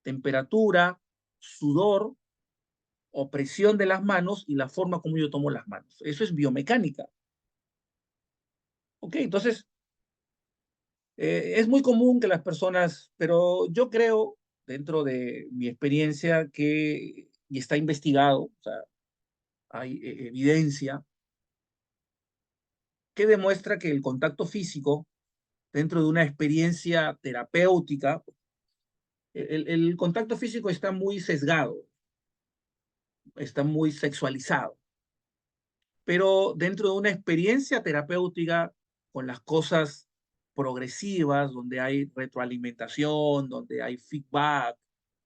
S1: Temperatura, sudor o presión de las manos y la forma como yo tomo las manos. Eso es biomecánica. Ok, entonces es muy común que las personas, pero yo creo, dentro de mi experiencia, y está investigado, o sea, hay evidencia que demuestra que el contacto físico, dentro de una experiencia terapéutica, el contacto físico está muy sesgado, está muy sexualizado, pero dentro de una experiencia terapéutica con las cosas progresivas, donde hay retroalimentación, donde hay feedback,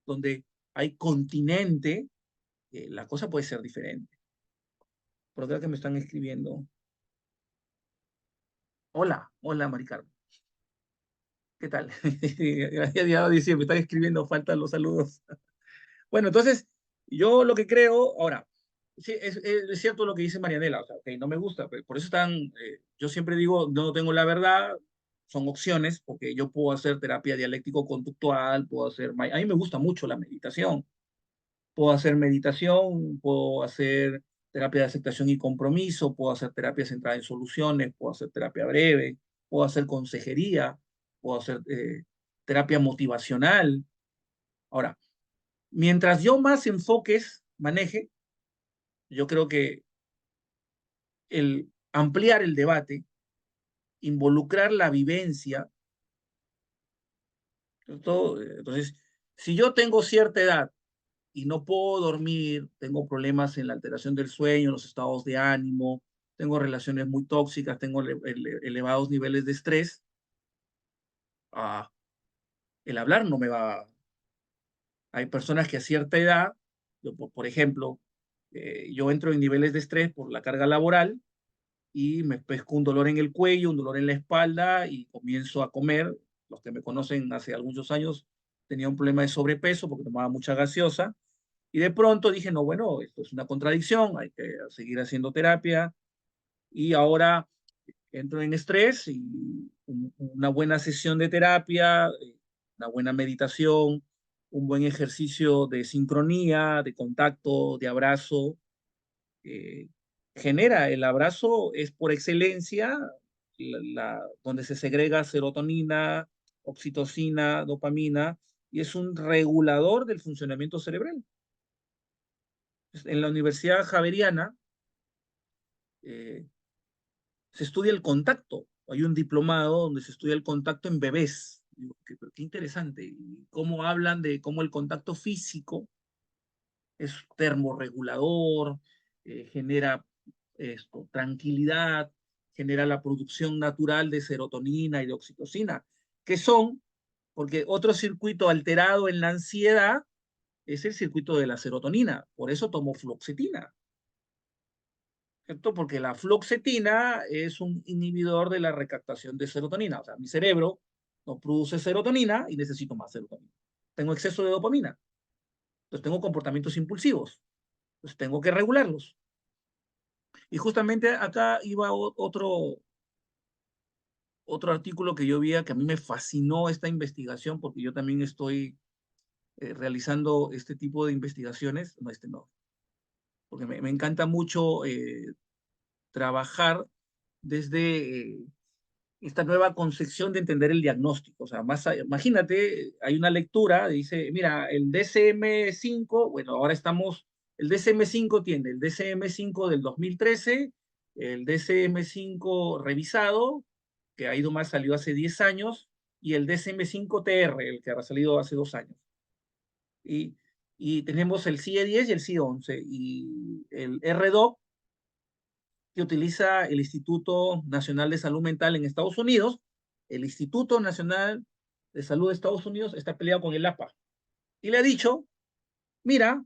S1: donde hay continente, la cosa puede ser diferente. Por acá que me están escribiendo. Hola, hola, Mari Carmen. ¿Qué tal? Ya dice, me están escribiendo, faltan los saludos. Bueno, entonces, yo lo que creo, ahora, sí, es cierto lo que dice Marianela, o sea, okay, no me gusta, pero por eso yo siempre digo, no tengo la verdad, son opciones, porque yo puedo hacer terapia dialéctico-conductual, a mí me gusta mucho la meditación, puedo hacer terapia de aceptación y compromiso, puedo hacer terapia centrada en soluciones, puedo hacer terapia breve, puedo hacer consejería, puedo hacer terapia motivacional. Ahora, mientras yo más enfoques maneje, yo creo que el ampliar el debate, involucrar la vivencia, todo, entonces, si yo tengo cierta edad y no puedo dormir, tengo problemas en la alteración del sueño, los estados de ánimo, tengo relaciones muy tóxicas, tengo elevados niveles de estrés, ah, el hablar no me va. Hay personas que a cierta edad, por ejemplo, yo entro en niveles de estrés por la carga laboral y me pesco un dolor en el cuello, un dolor en la espalda y comienzo a comer. Los que me conocen hace algunos años tenía un problema de sobrepeso porque tomaba mucha gaseosa y de pronto dije, no, bueno, esto es una contradicción, hay que seguir haciendo terapia y ahora entro en estrés y una buena sesión de terapia, una buena meditación, un buen ejercicio de sincronía, de contacto, de abrazo, eh, genera. El abrazo es por excelencia donde se segrega serotonina, oxitocina, dopamina, y es un regulador del funcionamiento cerebral. En la Universidad Javeriana eh, se estudia el contacto. Hay un diplomado donde se estudia el contacto en bebés. Digo, qué interesante. Y cómo hablan de cómo el contacto físico es termorregulador, genera tranquilidad, genera la producción natural de serotonina y de oxitocina, que son, porque otro circuito alterado en la ansiedad es el circuito de la serotonina, por eso tomo fluoxetina, ¿cierto? Porque la fluoxetina es un inhibidor de la recaptación de serotonina, o sea, mi cerebro no produce serotonina y necesito más serotonina. Tengo exceso de dopamina, entonces tengo comportamientos impulsivos, entonces tengo que regularlos. Y justamente acá iba otro artículo que yo vi, que a mí me fascinó esta investigación, porque yo también estoy realizando este tipo de investigaciones, no, este no, porque me encanta mucho trabajar desde esta nueva concepción de entender el diagnóstico. O sea, imagínate, hay una lectura, dice, mira, el DSM-5, bueno, ahora el DSM-5 tiene el DSM-5 del 2013, el DSM-5 revisado, que ha ido más, salió hace 10 años, y el DSM-5-TR, el que ha salido hace 2 años. Y, y tenemos el CIE-10 y el CIE-11, y el RDoc que utiliza el Instituto Nacional de Salud Mental en Estados Unidos. El Instituto Nacional de Salud de Estados Unidos está peleado con el APA y le ha dicho, mira,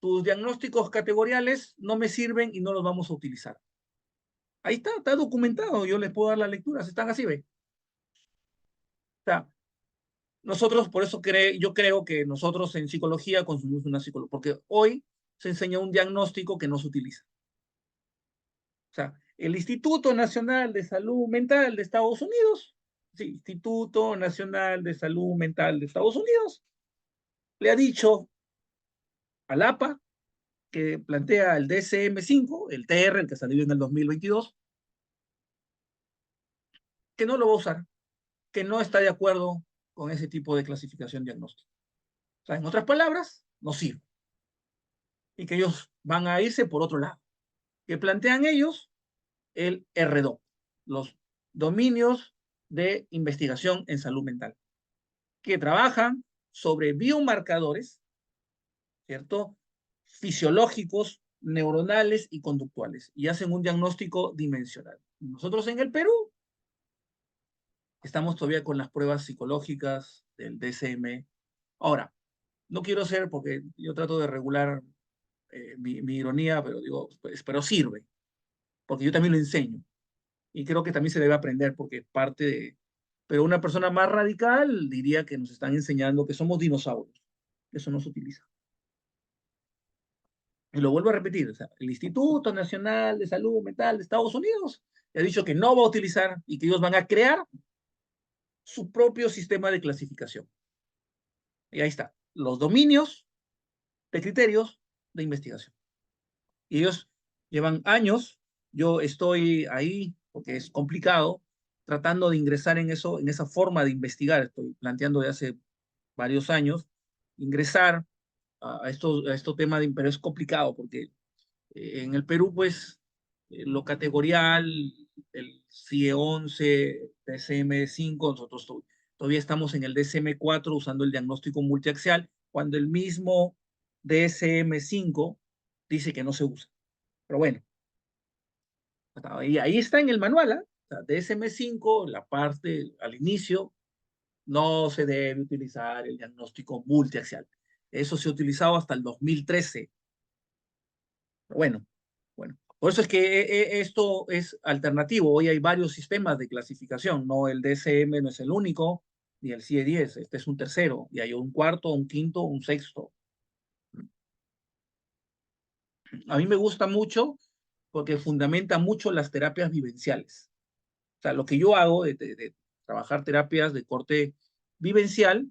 S1: tus diagnósticos categoriales no me sirven y no los vamos a utilizar. Ahí está documentado, yo les puedo dar las lecturas, están así, ve. sea, nosotros, por eso yo creo que nosotros en psicología consumimos una psicología, porque hoy se enseña un diagnóstico que no se utiliza. O sea, el Instituto Nacional de Salud Mental de Estados Unidos, sí, Instituto Nacional de Salud Mental de Estados Unidos, le ha dicho al APA, que plantea el DSM-5, el TR, el que salió en el 2022, que no lo va a usar, que no está de acuerdo con ese tipo de clasificación diagnóstica. O sea, en otras palabras, no sirve. Y que ellos van a irse por otro lado. Que plantean ellos el RDO, los dominios de investigación en salud mental, que trabajan sobre biomarcadores, ¿cierto? Fisiológicos, neuronales y conductuales, y hacen un diagnóstico dimensional. Nosotros en el Perú estamos todavía con las pruebas psicológicas del DSM. Ahora, no quiero ser, porque yo trato de regular mi ironía, pero digo, pues, pero sirve, porque yo también lo enseño. Y creo que también se debe aprender, porque parte de... Pero una persona más radical diría que nos están enseñando que somos dinosaurios. Eso no se utiliza. Y lo vuelvo a repetir, o sea, el Instituto Nacional de Salud Mental de Estados Unidos ha dicho que no va a utilizar y que ellos van a crear su propio sistema de clasificación. Y ahí está, los dominios de criterios de investigación. Y ellos llevan años, yo estoy ahí porque es complicado, tratando de ingresar en eso, en esa forma de investigar, estoy planteando de hace varios años, ingresar a estos temas, pero es complicado porque en el Perú, pues, lo categorial, el CIE-11, DSM-5, nosotros todavía estamos en el DSM-4 usando el diagnóstico multiaxial, cuando el mismo DSM-5 dice que no se usa. Pero bueno, ahí está en el manual, ¿eh? O sea, DSM-5, la parte al inicio, no se debe utilizar el diagnóstico multiaxial. Eso se ha utilizado hasta el 2013. Pero bueno. Por eso es que esto es alternativo. Hoy hay varios sistemas de clasificación, no el DSM no es el único, ni el CIE-10, este es un tercero, y hay un cuarto, un quinto, un sexto. A mí me gusta mucho porque fundamenta mucho las terapias vivenciales. O sea, lo que yo hago de trabajar terapias de corte vivencial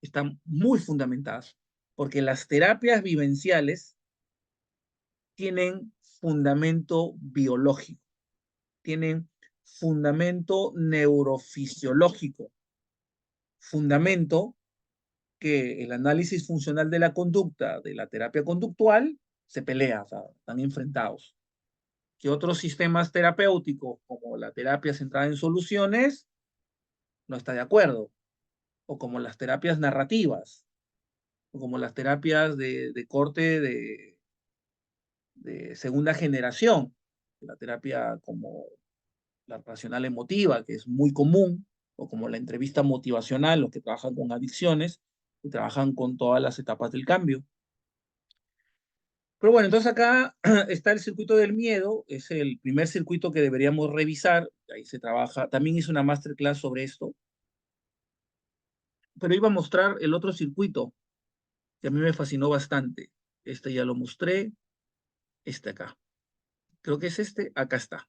S1: están muy fundamentadas, porque las terapias vivenciales tienen fundamento biológico, tienen fundamento neurofisiológico, fundamento que el análisis funcional de la conducta, de la terapia conductual, se pelea, o sea, están enfrentados. Que otros sistemas terapéuticos, como la terapia centrada en soluciones, no está de acuerdo, o como las terapias narrativas, o como las terapias de corte de segunda generación, la terapia como la racional emotiva, que es muy común, o como la entrevista motivacional, los que trabajan con adicciones, que trabajan con todas las etapas del cambio. Pero bueno, entonces acá está el circuito del miedo, es el primer circuito que deberíamos revisar, ahí se trabaja, también hice una masterclass sobre esto, pero iba a mostrar el otro circuito, que a mí me fascinó bastante. Este ya lo mostré, este acá. Creo que es este, acá está.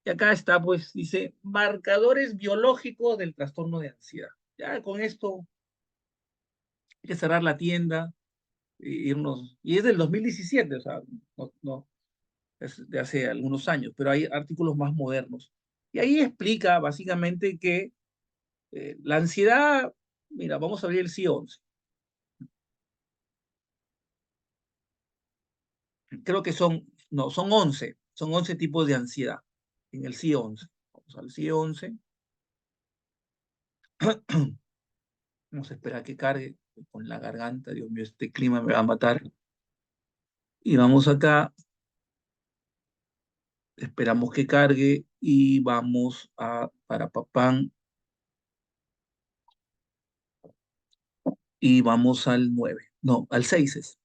S1: Y acá está, pues, dice, marcadores biológicos del trastorno de ansiedad. Ya con esto hay que cerrar la tienda, e irnos, y es del 2017, o sea, no, es de hace algunos años, pero hay artículos más modernos. Y ahí explica básicamente que la ansiedad, mira, vamos a abrir el CI-11. Creo que no, son 11 tipos de ansiedad en el CI-11. Vamos al CI-11. Vamos a esperar a que cargue con la garganta. Dios mío, este clima me va a matar. Y vamos acá, esperamos que cargue y vamos a para Papán y vamos al 9. No, al 6 es.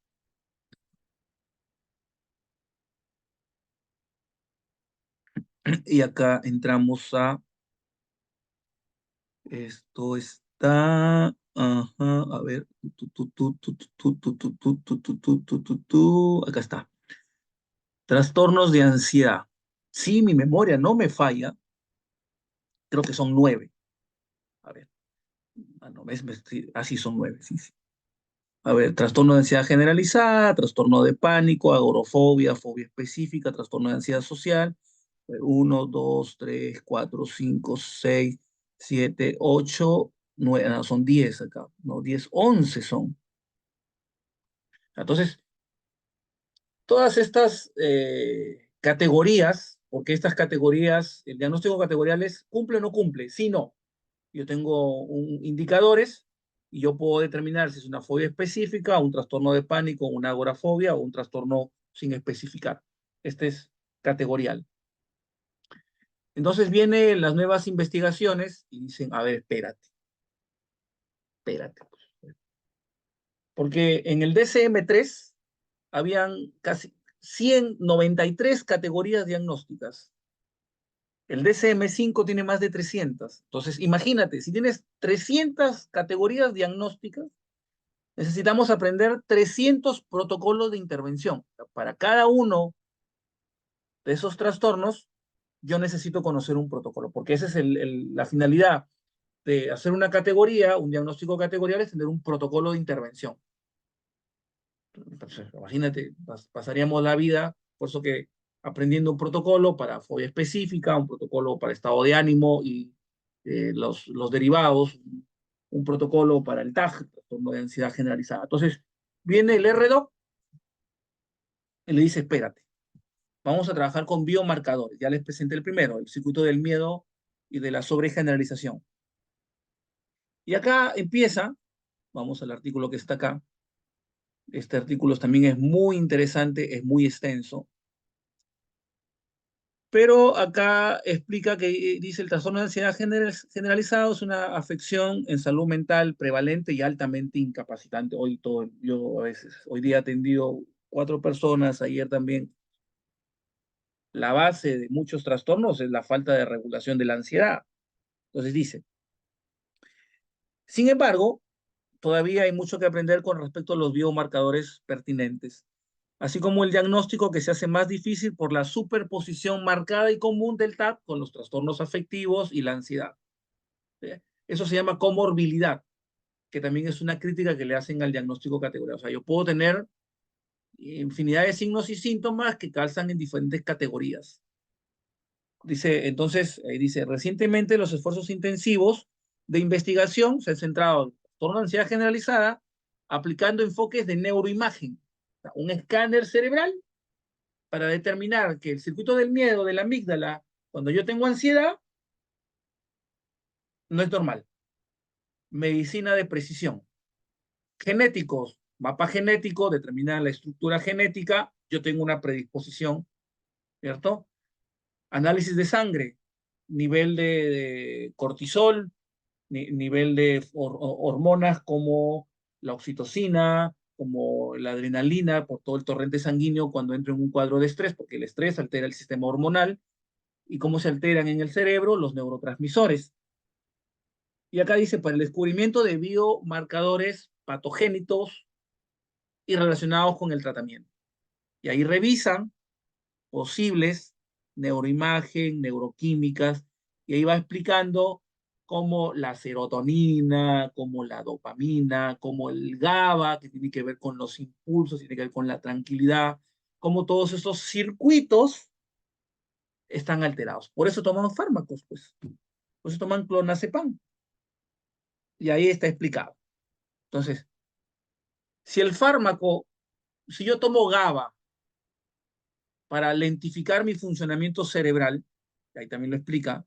S1: Y acá entramos a Esto está, ajá, a ver, acá está. Trastornos de ansiedad. Si mi memoria no me falla, creo que son 9. A ver, no, sí, así son 9, sí, sí. A ver, trastorno de ansiedad generalizada, trastorno de pánico, agorafobia, fobia específica, trastorno de ansiedad social. 1, 2, 3, 4, 5, 6, 7, 8, 9, no, son 10 acá, no, 10, 11 son. Entonces, todas estas categorías, porque estas categorías, el diagnóstico categorial es cumple o no cumple, sí, no. Yo tengo indicadores y yo puedo determinar si es una fobia específica, un trastorno de pánico, una agorafobia o un trastorno sin especificar. Este es categorial. Entonces vienen las nuevas investigaciones y dicen, a ver, espérate. Porque en el DCM-3 habían casi 193 categorías diagnósticas. El DCM-5 tiene más de 300. Entonces, imagínate, si tienes 300 categorías diagnósticas, necesitamos aprender 300 protocolos de intervención. Para cada uno de esos trastornos, yo necesito conocer un protocolo, porque esa es la finalidad de hacer una categoría, un diagnóstico categorial, es tener un protocolo de intervención. Entonces, imagínate, pasaríamos la vida, por eso que aprendiendo un protocolo para fobia específica, un protocolo para estado de ánimo y los derivados, un protocolo para el TAG, trastorno de ansiedad generalizada. Entonces, viene el RDoc y le dice, espérate, vamos a trabajar con biomarcadores. Ya les presenté el primero, el circuito del miedo y de la sobregeneralización. Y acá empieza, vamos al artículo que está acá. Este artículo también es muy interesante, es muy extenso, pero acá explica que dice el trastorno de ansiedad generalizado es una afección en salud mental prevalente y altamente incapacitante. Yo a veces, hoy día he atendido 4 personas, ayer también. La base de muchos trastornos es la falta de regulación de la ansiedad. Entonces dice, sin embargo, todavía hay mucho que aprender con respecto a los biomarcadores pertinentes, así como el diagnóstico que se hace más difícil por la superposición marcada y común del TAP con los trastornos afectivos y la ansiedad. ¿Sí? Eso se llama comorbilidad, que también es una crítica que le hacen al diagnóstico categorial. O sea, yo puedo tener infinidad de signos y síntomas que calzan en diferentes categorías. Dice, entonces, dice, recientemente los esfuerzos intensivos de investigación se han centrado en trastorno de ansiedad generalizada, aplicando enfoques de neuroimagen, o sea, un escáner cerebral para determinar que el circuito del miedo de la amígdala, cuando yo tengo ansiedad, no es normal. Medicina de precisión. Genéticos, mapa genético, determina la estructura genética, yo tengo una predisposición, ¿cierto? Análisis de sangre, nivel de cortisol, nivel de hormonas como la oxitocina, como la adrenalina, por todo el torrente sanguíneo cuando entro en un cuadro de estrés, porque el estrés altera el sistema hormonal, y cómo se alteran en el cerebro los neurotransmisores. Y acá dice, para el descubrimiento de biomarcadores patogénicos y relacionados con el tratamiento. Y ahí revisan posibles neuroimagen, neuroquímicas, y ahí va explicando cómo la serotonina, cómo la dopamina, cómo el GABA, que tiene que ver con los impulsos, tiene que ver con la tranquilidad, cómo todos estos circuitos están alterados. Por eso toman fármacos, pues. Por eso toman clonazepam. Y ahí está explicado. Entonces, si el fármaco, si yo tomo GABA para lentificar mi funcionamiento cerebral, ahí también lo explica,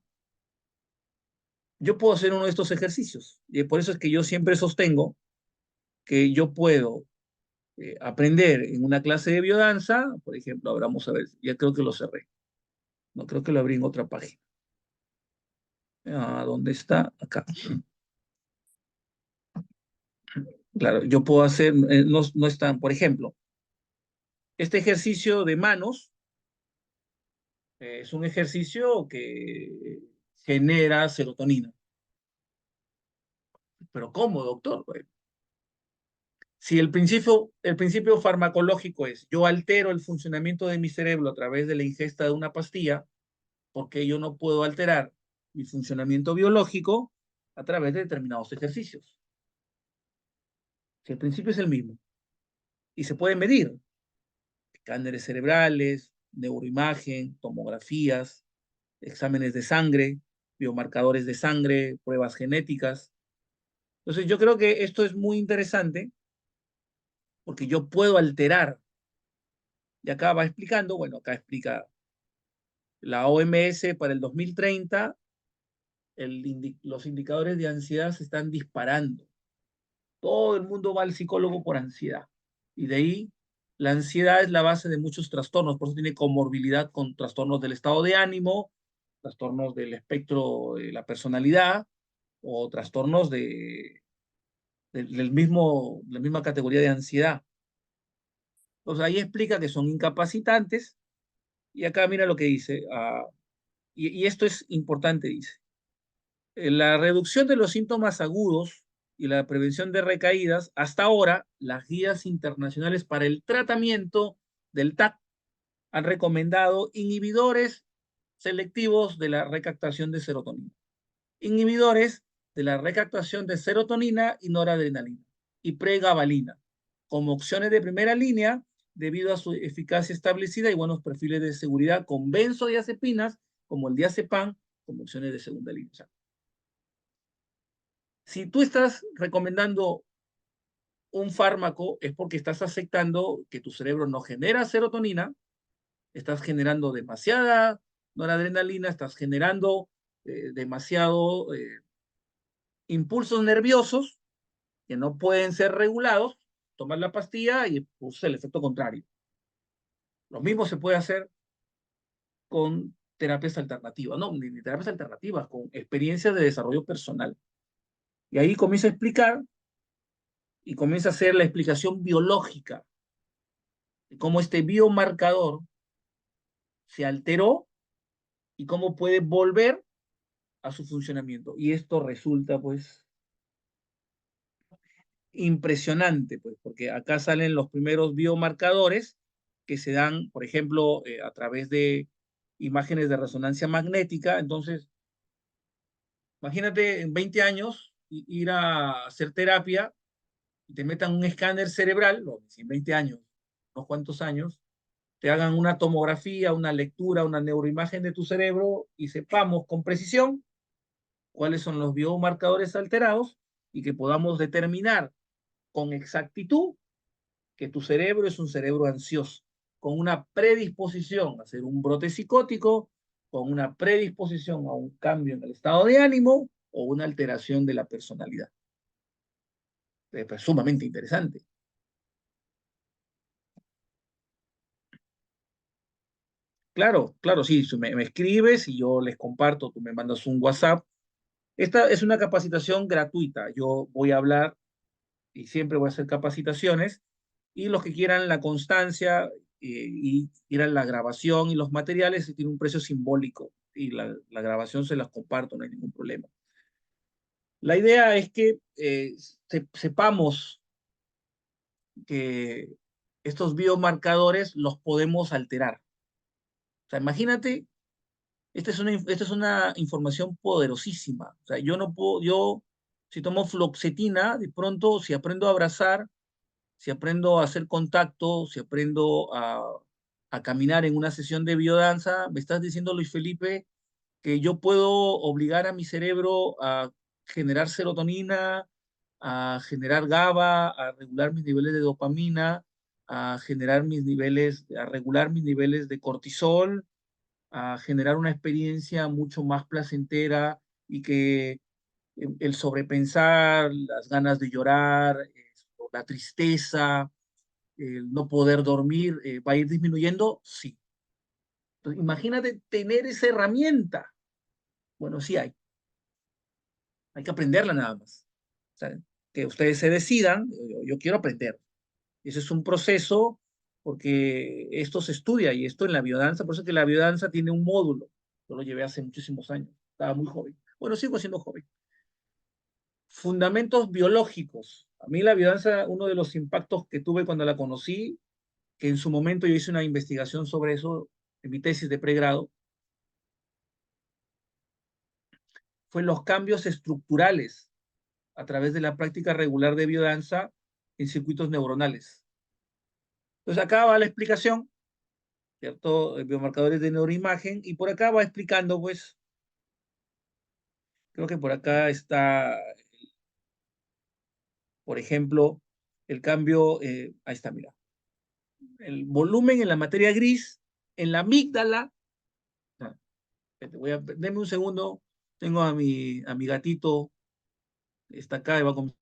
S1: yo puedo hacer uno de estos ejercicios. Y por eso es que yo siempre sostengo que yo puedo aprender en una clase de biodanza, por ejemplo, ahora vamos a ver, ya creo que lo cerré, no creo que lo abrí en otra página. ¿Dónde está? Acá. Claro, yo puedo hacer, no están, por ejemplo, este ejercicio de manos es un ejercicio que genera serotonina. Pero ¿cómo, doctor? Bueno, si el principio farmacológico es yo altero el funcionamiento de mi cerebro a través de la ingesta de una pastilla, porque yo no puedo alterar mi funcionamiento biológico a través de determinados ejercicios. Si el principio es el mismo y se puede medir, escáneres cerebrales, neuroimagen, tomografías, exámenes de sangre, biomarcadores de sangre, pruebas genéticas. Entonces yo creo que esto es muy interesante porque yo puedo alterar, y acá va explicando, bueno, acá explica la OMS para el 2030, los indicadores de ansiedad se están disparando. Todo el mundo va al psicólogo por ansiedad. Y de ahí, la ansiedad es la base de muchos trastornos, por eso tiene comorbilidad con trastornos del estado de ánimo, trastornos del espectro de la personalidad o trastornos la misma categoría de ansiedad. Entonces ahí explica que son incapacitantes y acá mira lo que dice, y esto es importante, dice. La reducción de los síntomas agudos y la prevención de recaídas, hasta ahora, las guías internacionales para el tratamiento del TAC han recomendado inhibidores selectivos de la recaptación de serotonina, inhibidores de la recaptación de serotonina y noradrenalina y pregabalina como opciones de primera línea debido a su eficacia establecida y buenos perfiles de seguridad con benzodiazepinas como el diazepam como opciones de segunda línea. O sea, si tú estás recomendando un fármaco es porque estás aceptando que tu cerebro no genera serotonina, estás generando demasiada noradrenalina, estás generando demasiado impulsos nerviosos que no pueden ser regulados, tomas la pastilla y produce el efecto contrario. Lo mismo se puede hacer con terapias alternativas, no, ni terapias alternativas, con experiencias de desarrollo personal. Y ahí comienza a explicar y comienza a hacer la explicación biológica de cómo este biomarcador se alteró y cómo puede volver a su funcionamiento. Y esto resulta, pues, impresionante, pues, porque acá salen los primeros biomarcadores que se dan, por ejemplo, a través de imágenes de resonancia magnética. Entonces, imagínate en 20 años ir a hacer terapia y te metan un escáner cerebral, o en 20 años, unos cuantos años, te hagan una tomografía, una lectura, una neuroimagen de tu cerebro y sepamos con precisión cuáles son los biomarcadores alterados y que podamos determinar con exactitud que tu cerebro es un cerebro ansioso, con una predisposición a hacer un brote psicótico, con una predisposición a un cambio en el estado de ánimo o una alteración de la personalidad. Es sumamente interesante. Claro, claro, sí, si me escribes y yo les comparto, tú me mandas un WhatsApp. Esta es una capacitación gratuita. Yo voy a hablar y siempre voy a hacer capacitaciones y los que quieran la constancia y quieran la grabación y los materiales tiene un precio simbólico y la grabación se las comparto, no hay ningún problema. La idea es que sepamos que estos biomarcadores los podemos alterar. O sea, imagínate, esta es una información poderosísima. O sea, yo no puedo, yo si tomo fluoxetina, de pronto si aprendo a abrazar, si aprendo a hacer contacto, si aprendo a caminar en una sesión de biodanza, me estás diciendo, Luis Felipe, que yo puedo obligar a mi cerebro a generar serotonina, a generar GABA, a regular mis niveles de dopamina, a regular mis niveles de cortisol, a generar una experiencia mucho más placentera y que el sobrepensar, las ganas de llorar, la tristeza, el no poder dormir, va a ir disminuyendo, sí. Entonces, imagínate tener esa herramienta. Bueno, sí hay que aprenderla nada más. O sea, que ustedes se decidan, yo quiero aprender. Ese es un proceso porque esto se estudia y esto en la biodanza, por eso que la biodanza tiene un módulo. Yo lo llevé hace muchísimos años, estaba muy joven. Bueno, sigo siendo joven. Fundamentos biológicos. A mí la biodanza, uno de los impactos que tuve cuando la conocí, que en su momento yo hice una investigación sobre eso en mi tesis de pregrado, fue los cambios estructurales a través de la práctica regular de biodanza en circuitos neuronales. Entonces acá va la explicación, ¿cierto? Biomarcadores de neuroimagen, y por acá va explicando, pues, creo que por acá está, por ejemplo, el cambio, ahí está, mira, el volumen en la materia gris, en la amígdala. Ah, deme un segundo, tengo a mi gatito, está acá y va con...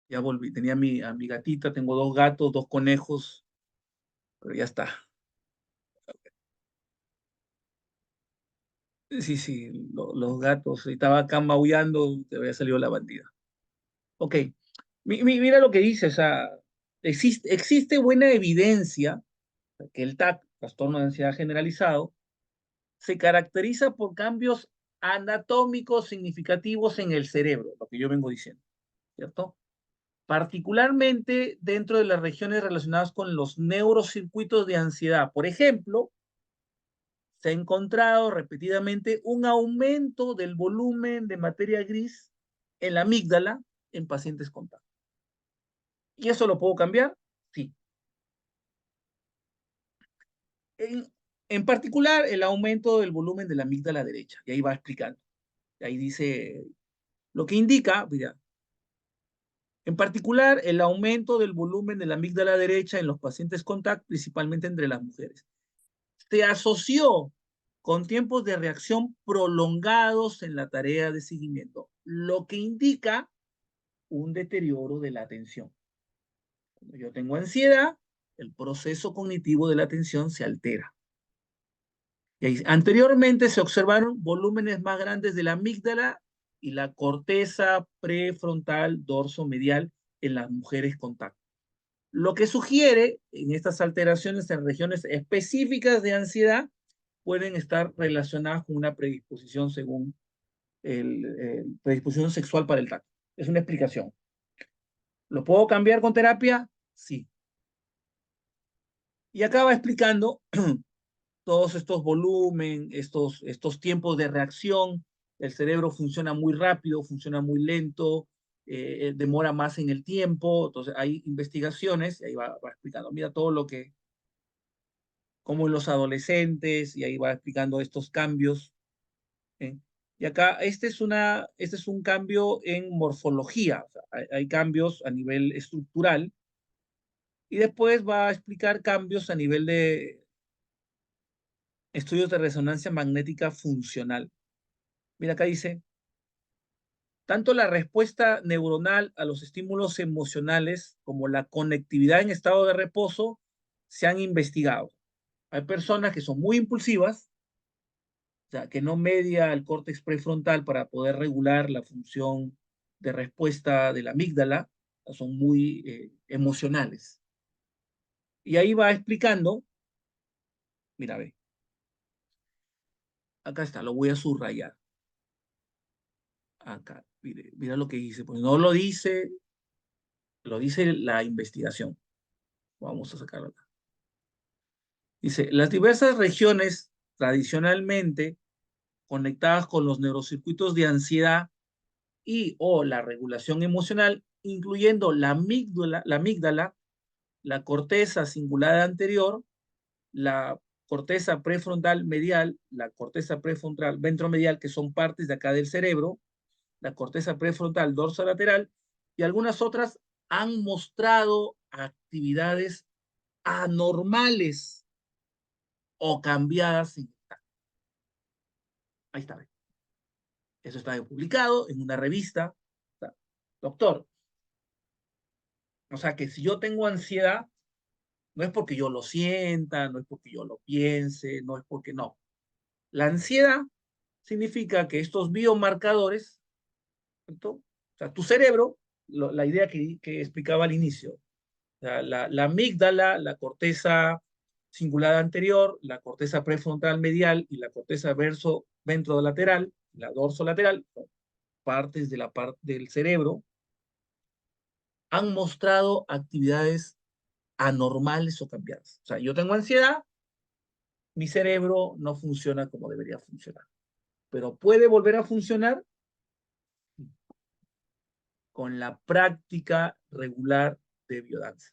S1: Ya volví, tenía a mi gatita, tengo dos gatos, dos conejos, pero ya está. Sí, sí, los gatos, estaba acá maullando, te había salido la bandida. Ok, mira lo que dice, o sea, existe buena evidencia que el TAC, trastorno de ansiedad generalizado, se caracteriza por cambios anatómicos significativos en el cerebro, lo que yo vengo diciendo, ¿cierto? Particularmente dentro de las regiones relacionadas con los neurocircuitos de ansiedad. Por ejemplo, se ha encontrado repetidamente un aumento del volumen de materia gris en la amígdala en pacientes con TAC. ¿Y eso lo puedo cambiar? Sí. En, en particular, el aumento del volumen de la amígdala derecha. Y ahí va explicando. Ahí dice, lo que indica, mira, en particular, el aumento del volumen de la amígdala derecha en los pacientes con TAC, principalmente entre las mujeres. Se asoció con tiempos de reacción prolongados en la tarea de seguimiento, lo que indica un deterioro de la atención. Cuando yo tengo ansiedad, el proceso cognitivo de la atención se altera. Y ahí, anteriormente se observaron volúmenes más grandes de la amígdala y la corteza prefrontal dorso-medial en las mujeres con TAC. Lo que sugiere en estas alteraciones en regiones específicas de ansiedad pueden estar relacionadas con una predisposición según predisposición sexual para el TAC. Es una explicación. ¿Lo puedo cambiar con terapia? Sí. Y acá va explicando todos estos volumen, estos tiempos de reacción. El cerebro funciona muy rápido, funciona muy lento, demora más en el tiempo. Entonces hay investigaciones, y ahí va explicando, mira todo lo que, como en los adolescentes, y ahí va explicando estos cambios. ¿Eh? Y acá, este es un cambio en morfología, o sea, hay cambios a nivel estructural, y después va a explicar cambios a nivel de estudios de resonancia magnética funcional. Mira, acá dice, tanto la respuesta neuronal a los estímulos emocionales como la conectividad en estado de reposo se han investigado. Hay personas que son muy impulsivas, o sea, que no media el córtex prefrontal para poder regular la función de respuesta de la amígdala, son muy emocionales. Y ahí va explicando, mira, ve, acá está, lo voy a subrayar. Acá, mira lo que dice, pues no lo dice, lo dice la investigación. Vamos a sacarlo acá. Dice, las diversas regiones tradicionalmente conectadas con los neurocircuitos de ansiedad y o la regulación emocional, incluyendo la corteza cingulada anterior, la corteza prefrontal medial, la corteza prefrontal ventromedial, que son partes de acá del cerebro, la corteza prefrontal dorsolateral y algunas otras han mostrado actividades anormales o cambiadas. Ahí está. Eso está publicado en una revista. Doctor, o sea que si yo tengo ansiedad, no es porque yo lo sienta, no es porque yo lo piense, no es porque no. La ansiedad significa que estos biomarcadores, ¿cierto? O sea, tu cerebro, la idea que explicaba al inicio, La amígdala, la corteza cingulada anterior, la corteza prefrontal medial y la corteza ventrolateral, la dorsolateral, partes de la parte del cerebro, han mostrado actividades anormales o cambiadas. O sea, yo tengo ansiedad, mi cerebro no funciona como debería funcionar, pero puede volver a funcionar con la práctica regular de biodanza.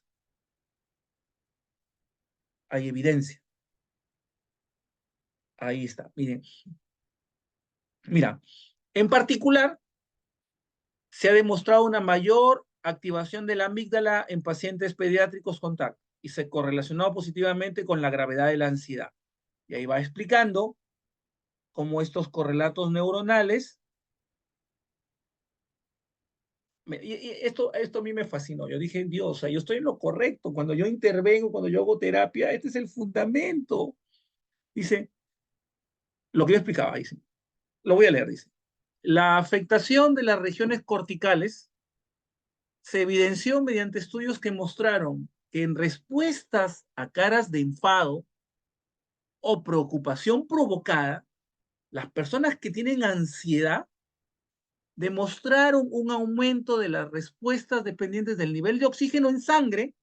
S1: Hay evidencia. Ahí está. Miren, mira, en particular, se ha demostrado una mayor activación de la amígdala en pacientes pediátricos con TAC y se correlacionó positivamente con la gravedad de la ansiedad. Y ahí va explicando cómo estos correlatos neuronales, esto a mí me fascinó. Yo dije, Dios, o sea, yo estoy en lo correcto. Cuando yo intervengo, cuando yo hago terapia, este es el fundamento. Dice, lo que yo explicaba, dice, lo voy a leer, dice. La afectación de las regiones corticales se evidenció mediante estudios que mostraron que en respuestas a caras de enfado o preocupación provocada, las personas que tienen ansiedad demostraron un aumento de las respuestas dependientes del nivel de oxígeno en sangre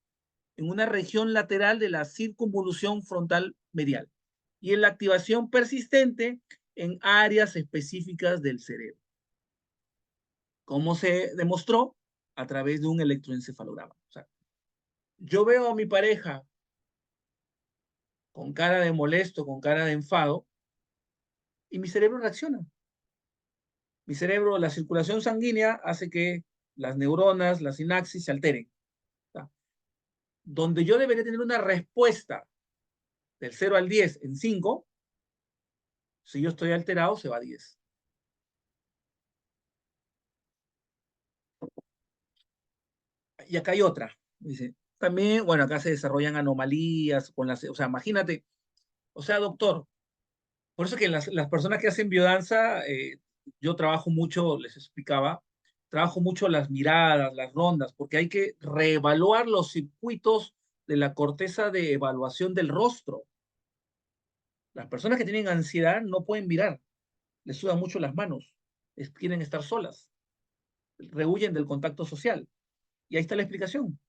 S1: en una región lateral de la circunvolución frontal medial y en la activación persistente en áreas específicas del cerebro. ¿Cómo se demostró? A través de un electroencefalograma. O sea, yo veo a mi pareja con cara de molesto, con cara de enfado, y mi cerebro reacciona. Mi cerebro, la circulación sanguínea hace que las neuronas, la sinapsis se alteren. ¿Tá? Donde yo debería tener una respuesta del 0 al 10 en 5, si yo estoy alterado, se va a 10. Y acá hay otra. Dice, también, bueno, acá se desarrollan anomalías con las, o sea, imagínate, o sea, doctor, por eso que las personas que hacen biodanza, yo trabajo mucho, les explicaba, trabajo mucho las miradas, las rondas, porque hay que reevaluar los circuitos de la corteza de evaluación del rostro. Las personas que tienen ansiedad no pueden mirar, les sudan mucho las manos, quieren estar solas, rehuyen del contacto social. Y ahí está la explicación.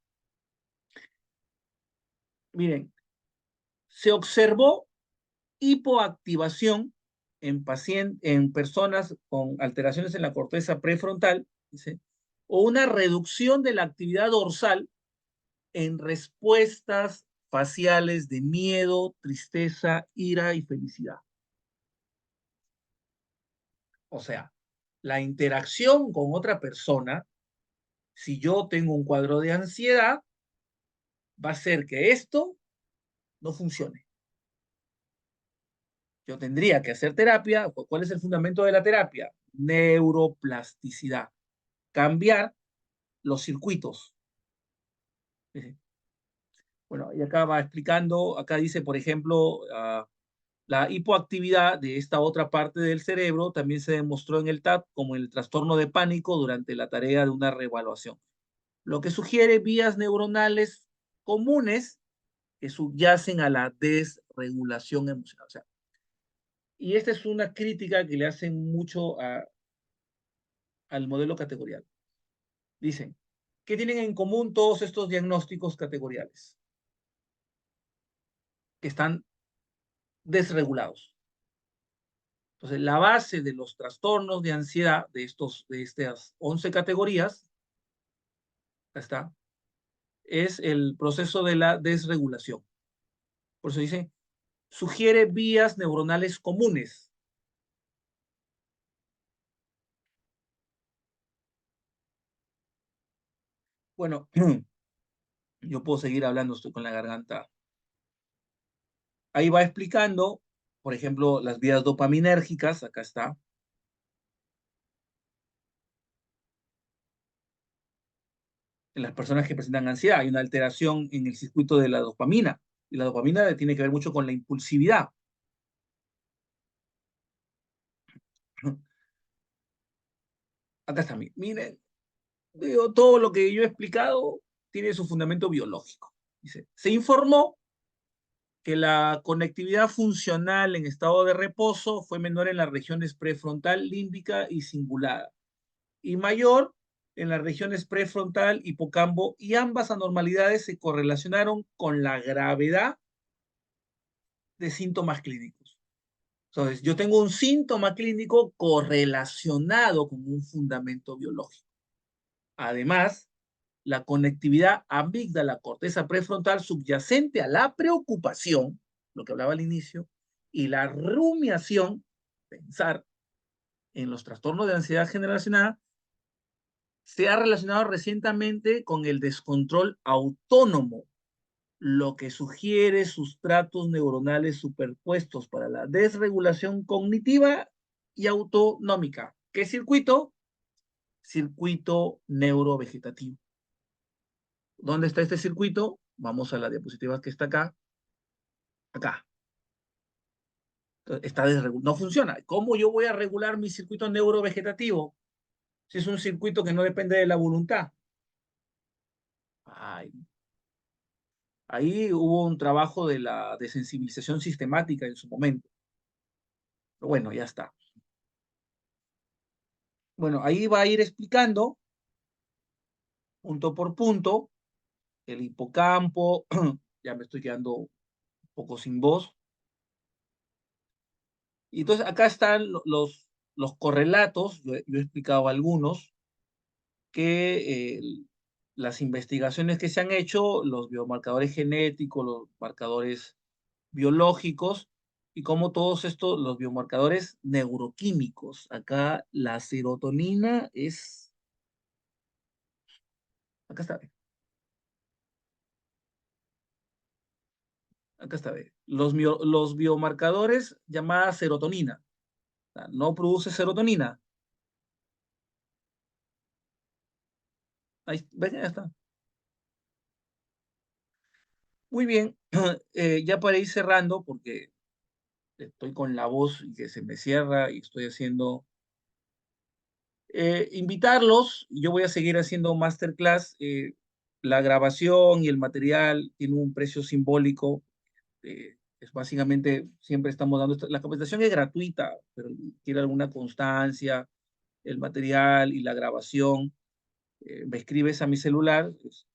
S1: Miren, se observó hipoactivación en personas con alteraciones en la corteza prefrontal, dice, o una reducción de la actividad dorsal en respuestas faciales de miedo, tristeza, ira y felicidad. O sea, la interacción con otra persona, si yo tengo un cuadro de ansiedad, va a hacer que esto no funcione. Yo tendría que hacer terapia. ¿Cuál es el fundamento de la terapia? Neuroplasticidad. Cambiar los circuitos. Bueno, y acá va explicando, acá dice, por ejemplo, la hipoactividad de esta otra parte del cerebro también se demostró en el TAP como el trastorno de pánico durante la tarea de una reevaluación, lo que sugiere vías neuronales comunes que subyacen a la desregulación emocional. O sea, y esta es una crítica que le hacen mucho al modelo categorial. Dicen, ¿qué tienen en común todos estos diagnósticos categoriales? Que están desregulados. Entonces, la base de los trastornos de ansiedad de estas 11 categorías, está, es el proceso de la desregulación. Por eso dice, sugiere vías neuronales comunes. Bueno, yo puedo seguir hablando, estoy con la garganta. Ahí va explicando, por ejemplo, las vías dopaminérgicas, acá está. En las personas que presentan ansiedad hay una alteración en el circuito de la dopamina. Y la dopamina tiene que ver mucho con la impulsividad. Acá está, miren, digo, todo lo que yo he explicado tiene su fundamento biológico. Dice, se informó que la conectividad funcional en estado de reposo fue menor en las regiones prefrontal, límbica y cingulada, y mayor en las regiones prefrontal, hipocampo, y ambas anormalidades se correlacionaron con la gravedad de síntomas clínicos. Entonces, yo tengo un síntoma clínico correlacionado con un fundamento biológico. Además, la conectividad amígdala-corteza prefrontal subyacente a la preocupación, lo que hablaba al inicio, y la rumiación, pensar en los trastornos de ansiedad generacional, se ha relacionado recientemente con el descontrol autónomo, lo que sugiere sustratos neuronales superpuestos para la desregulación cognitiva y autonómica. ¿Qué circuito? Circuito neurovegetativo. ¿Dónde está este circuito? Vamos a la diapositiva que está acá. Acá. Está no funciona. ¿Cómo yo voy a regular mi circuito neurovegetativo si es un circuito que no depende de la voluntad? Ay, ahí hubo un trabajo de sensibilización sistemática en su momento. Pero bueno, ya está. Bueno, ahí va a ir explicando punto por punto el hipocampo. Ya me estoy quedando un poco sin voz. Y entonces acá están los correlatos, yo he explicado algunos, que las investigaciones que se han hecho, los biomarcadores genéticos, los marcadores biológicos, y como todos estos, los biomarcadores neuroquímicos. Acá la serotonina es, acá está, acá está, los biomarcadores llamadas serotonina. O sea, no produce serotonina. Ahí, ¿ven? Ya está. Muy bien, ya para ir cerrando, porque estoy con la voz y que se me cierra y estoy haciendo invitarlos. Yo voy a seguir haciendo masterclass. La grabación y el material tiene un precio simbólico. Es básicamente, siempre estamos dando la capacitación es gratuita, pero quiere alguna constancia, el material y la grabación. Me escribes a mi celular, es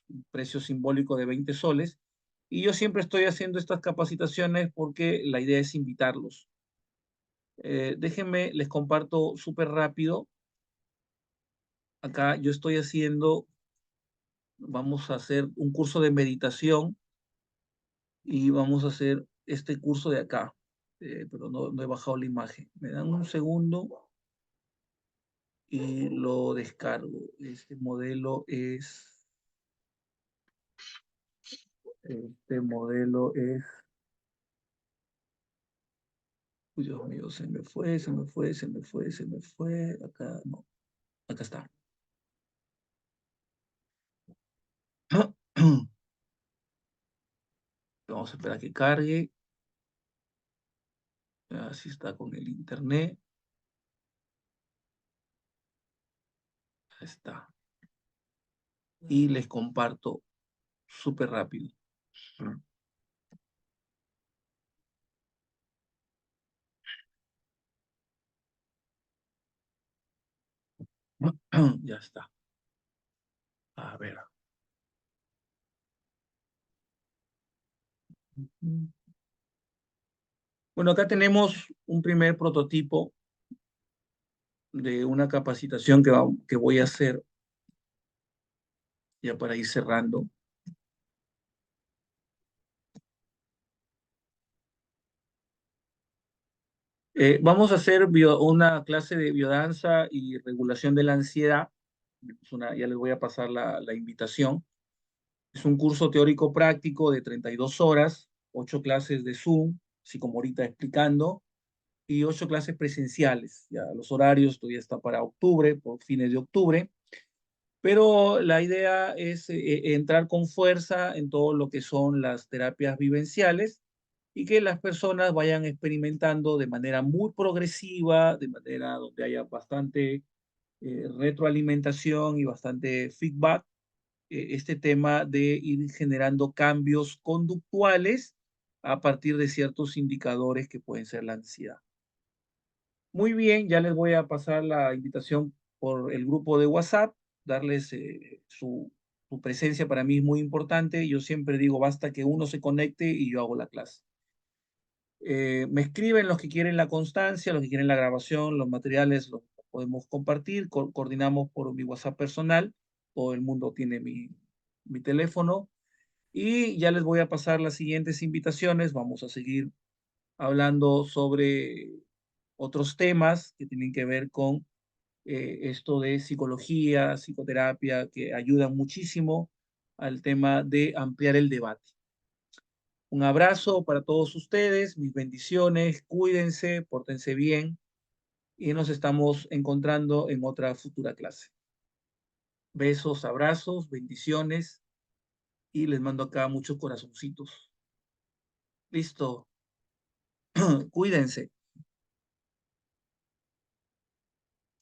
S1: un precio simbólico de 20 soles. Y yo siempre estoy haciendo estas capacitaciones porque la idea es invitarlos. Déjenme, les comparto súper rápido. Acá yo estoy haciendo, vamos a hacer un curso de meditación y vamos a hacer este curso de acá. Pero no he bajado la imagen. Me dan un segundo y lo descargo. Este modelo es, uy, Dios mío, se me fue, se me fue, se me fue, se me fue. Acá, no, acá está. Vamos a esperar a que cargue. Así está con el internet. Ahí está. Y les comparto súper rápido. Ya está. A ver. Bueno, acá tenemos un primer prototipo de una capacitación que voy a hacer ya para ir cerrando. Vamos a hacer una clase de biodanza y regulación de la ansiedad. Ya les voy a pasar la invitación. Es un curso teórico práctico de 32 horas, 8 clases de Zoom, así como ahorita explicando, y 8 clases presenciales. Ya los horarios todavía están para octubre, por fines de octubre, pero la idea es entrar con fuerza en todo lo que son las terapias vivenciales y que las personas vayan experimentando de manera muy progresiva, de manera donde haya bastante retroalimentación y bastante feedback, este tema de ir generando cambios conductuales a partir de ciertos indicadores que pueden ser la ansiedad. Muy bien, ya les voy a pasar la invitación por el grupo de WhatsApp, darles su presencia para mí es muy importante. Yo siempre digo, basta que uno se conecte y yo hago la clase. Me escriben los que quieren la constancia, los que quieren la grabación, los materiales los podemos compartir, coordinamos por mi WhatsApp personal, todo el mundo tiene mi teléfono y ya les voy a pasar las siguientes invitaciones. Vamos a seguir hablando sobre otros temas que tienen que ver con esto de psicología, psicoterapia, que ayudan muchísimo al tema de ampliar el debate. Un abrazo para todos ustedes, mis bendiciones, cuídense, pórtense bien y nos estamos encontrando en otra futura clase. Besos, abrazos, bendiciones y les mando acá muchos corazoncitos. Listo, cuídense.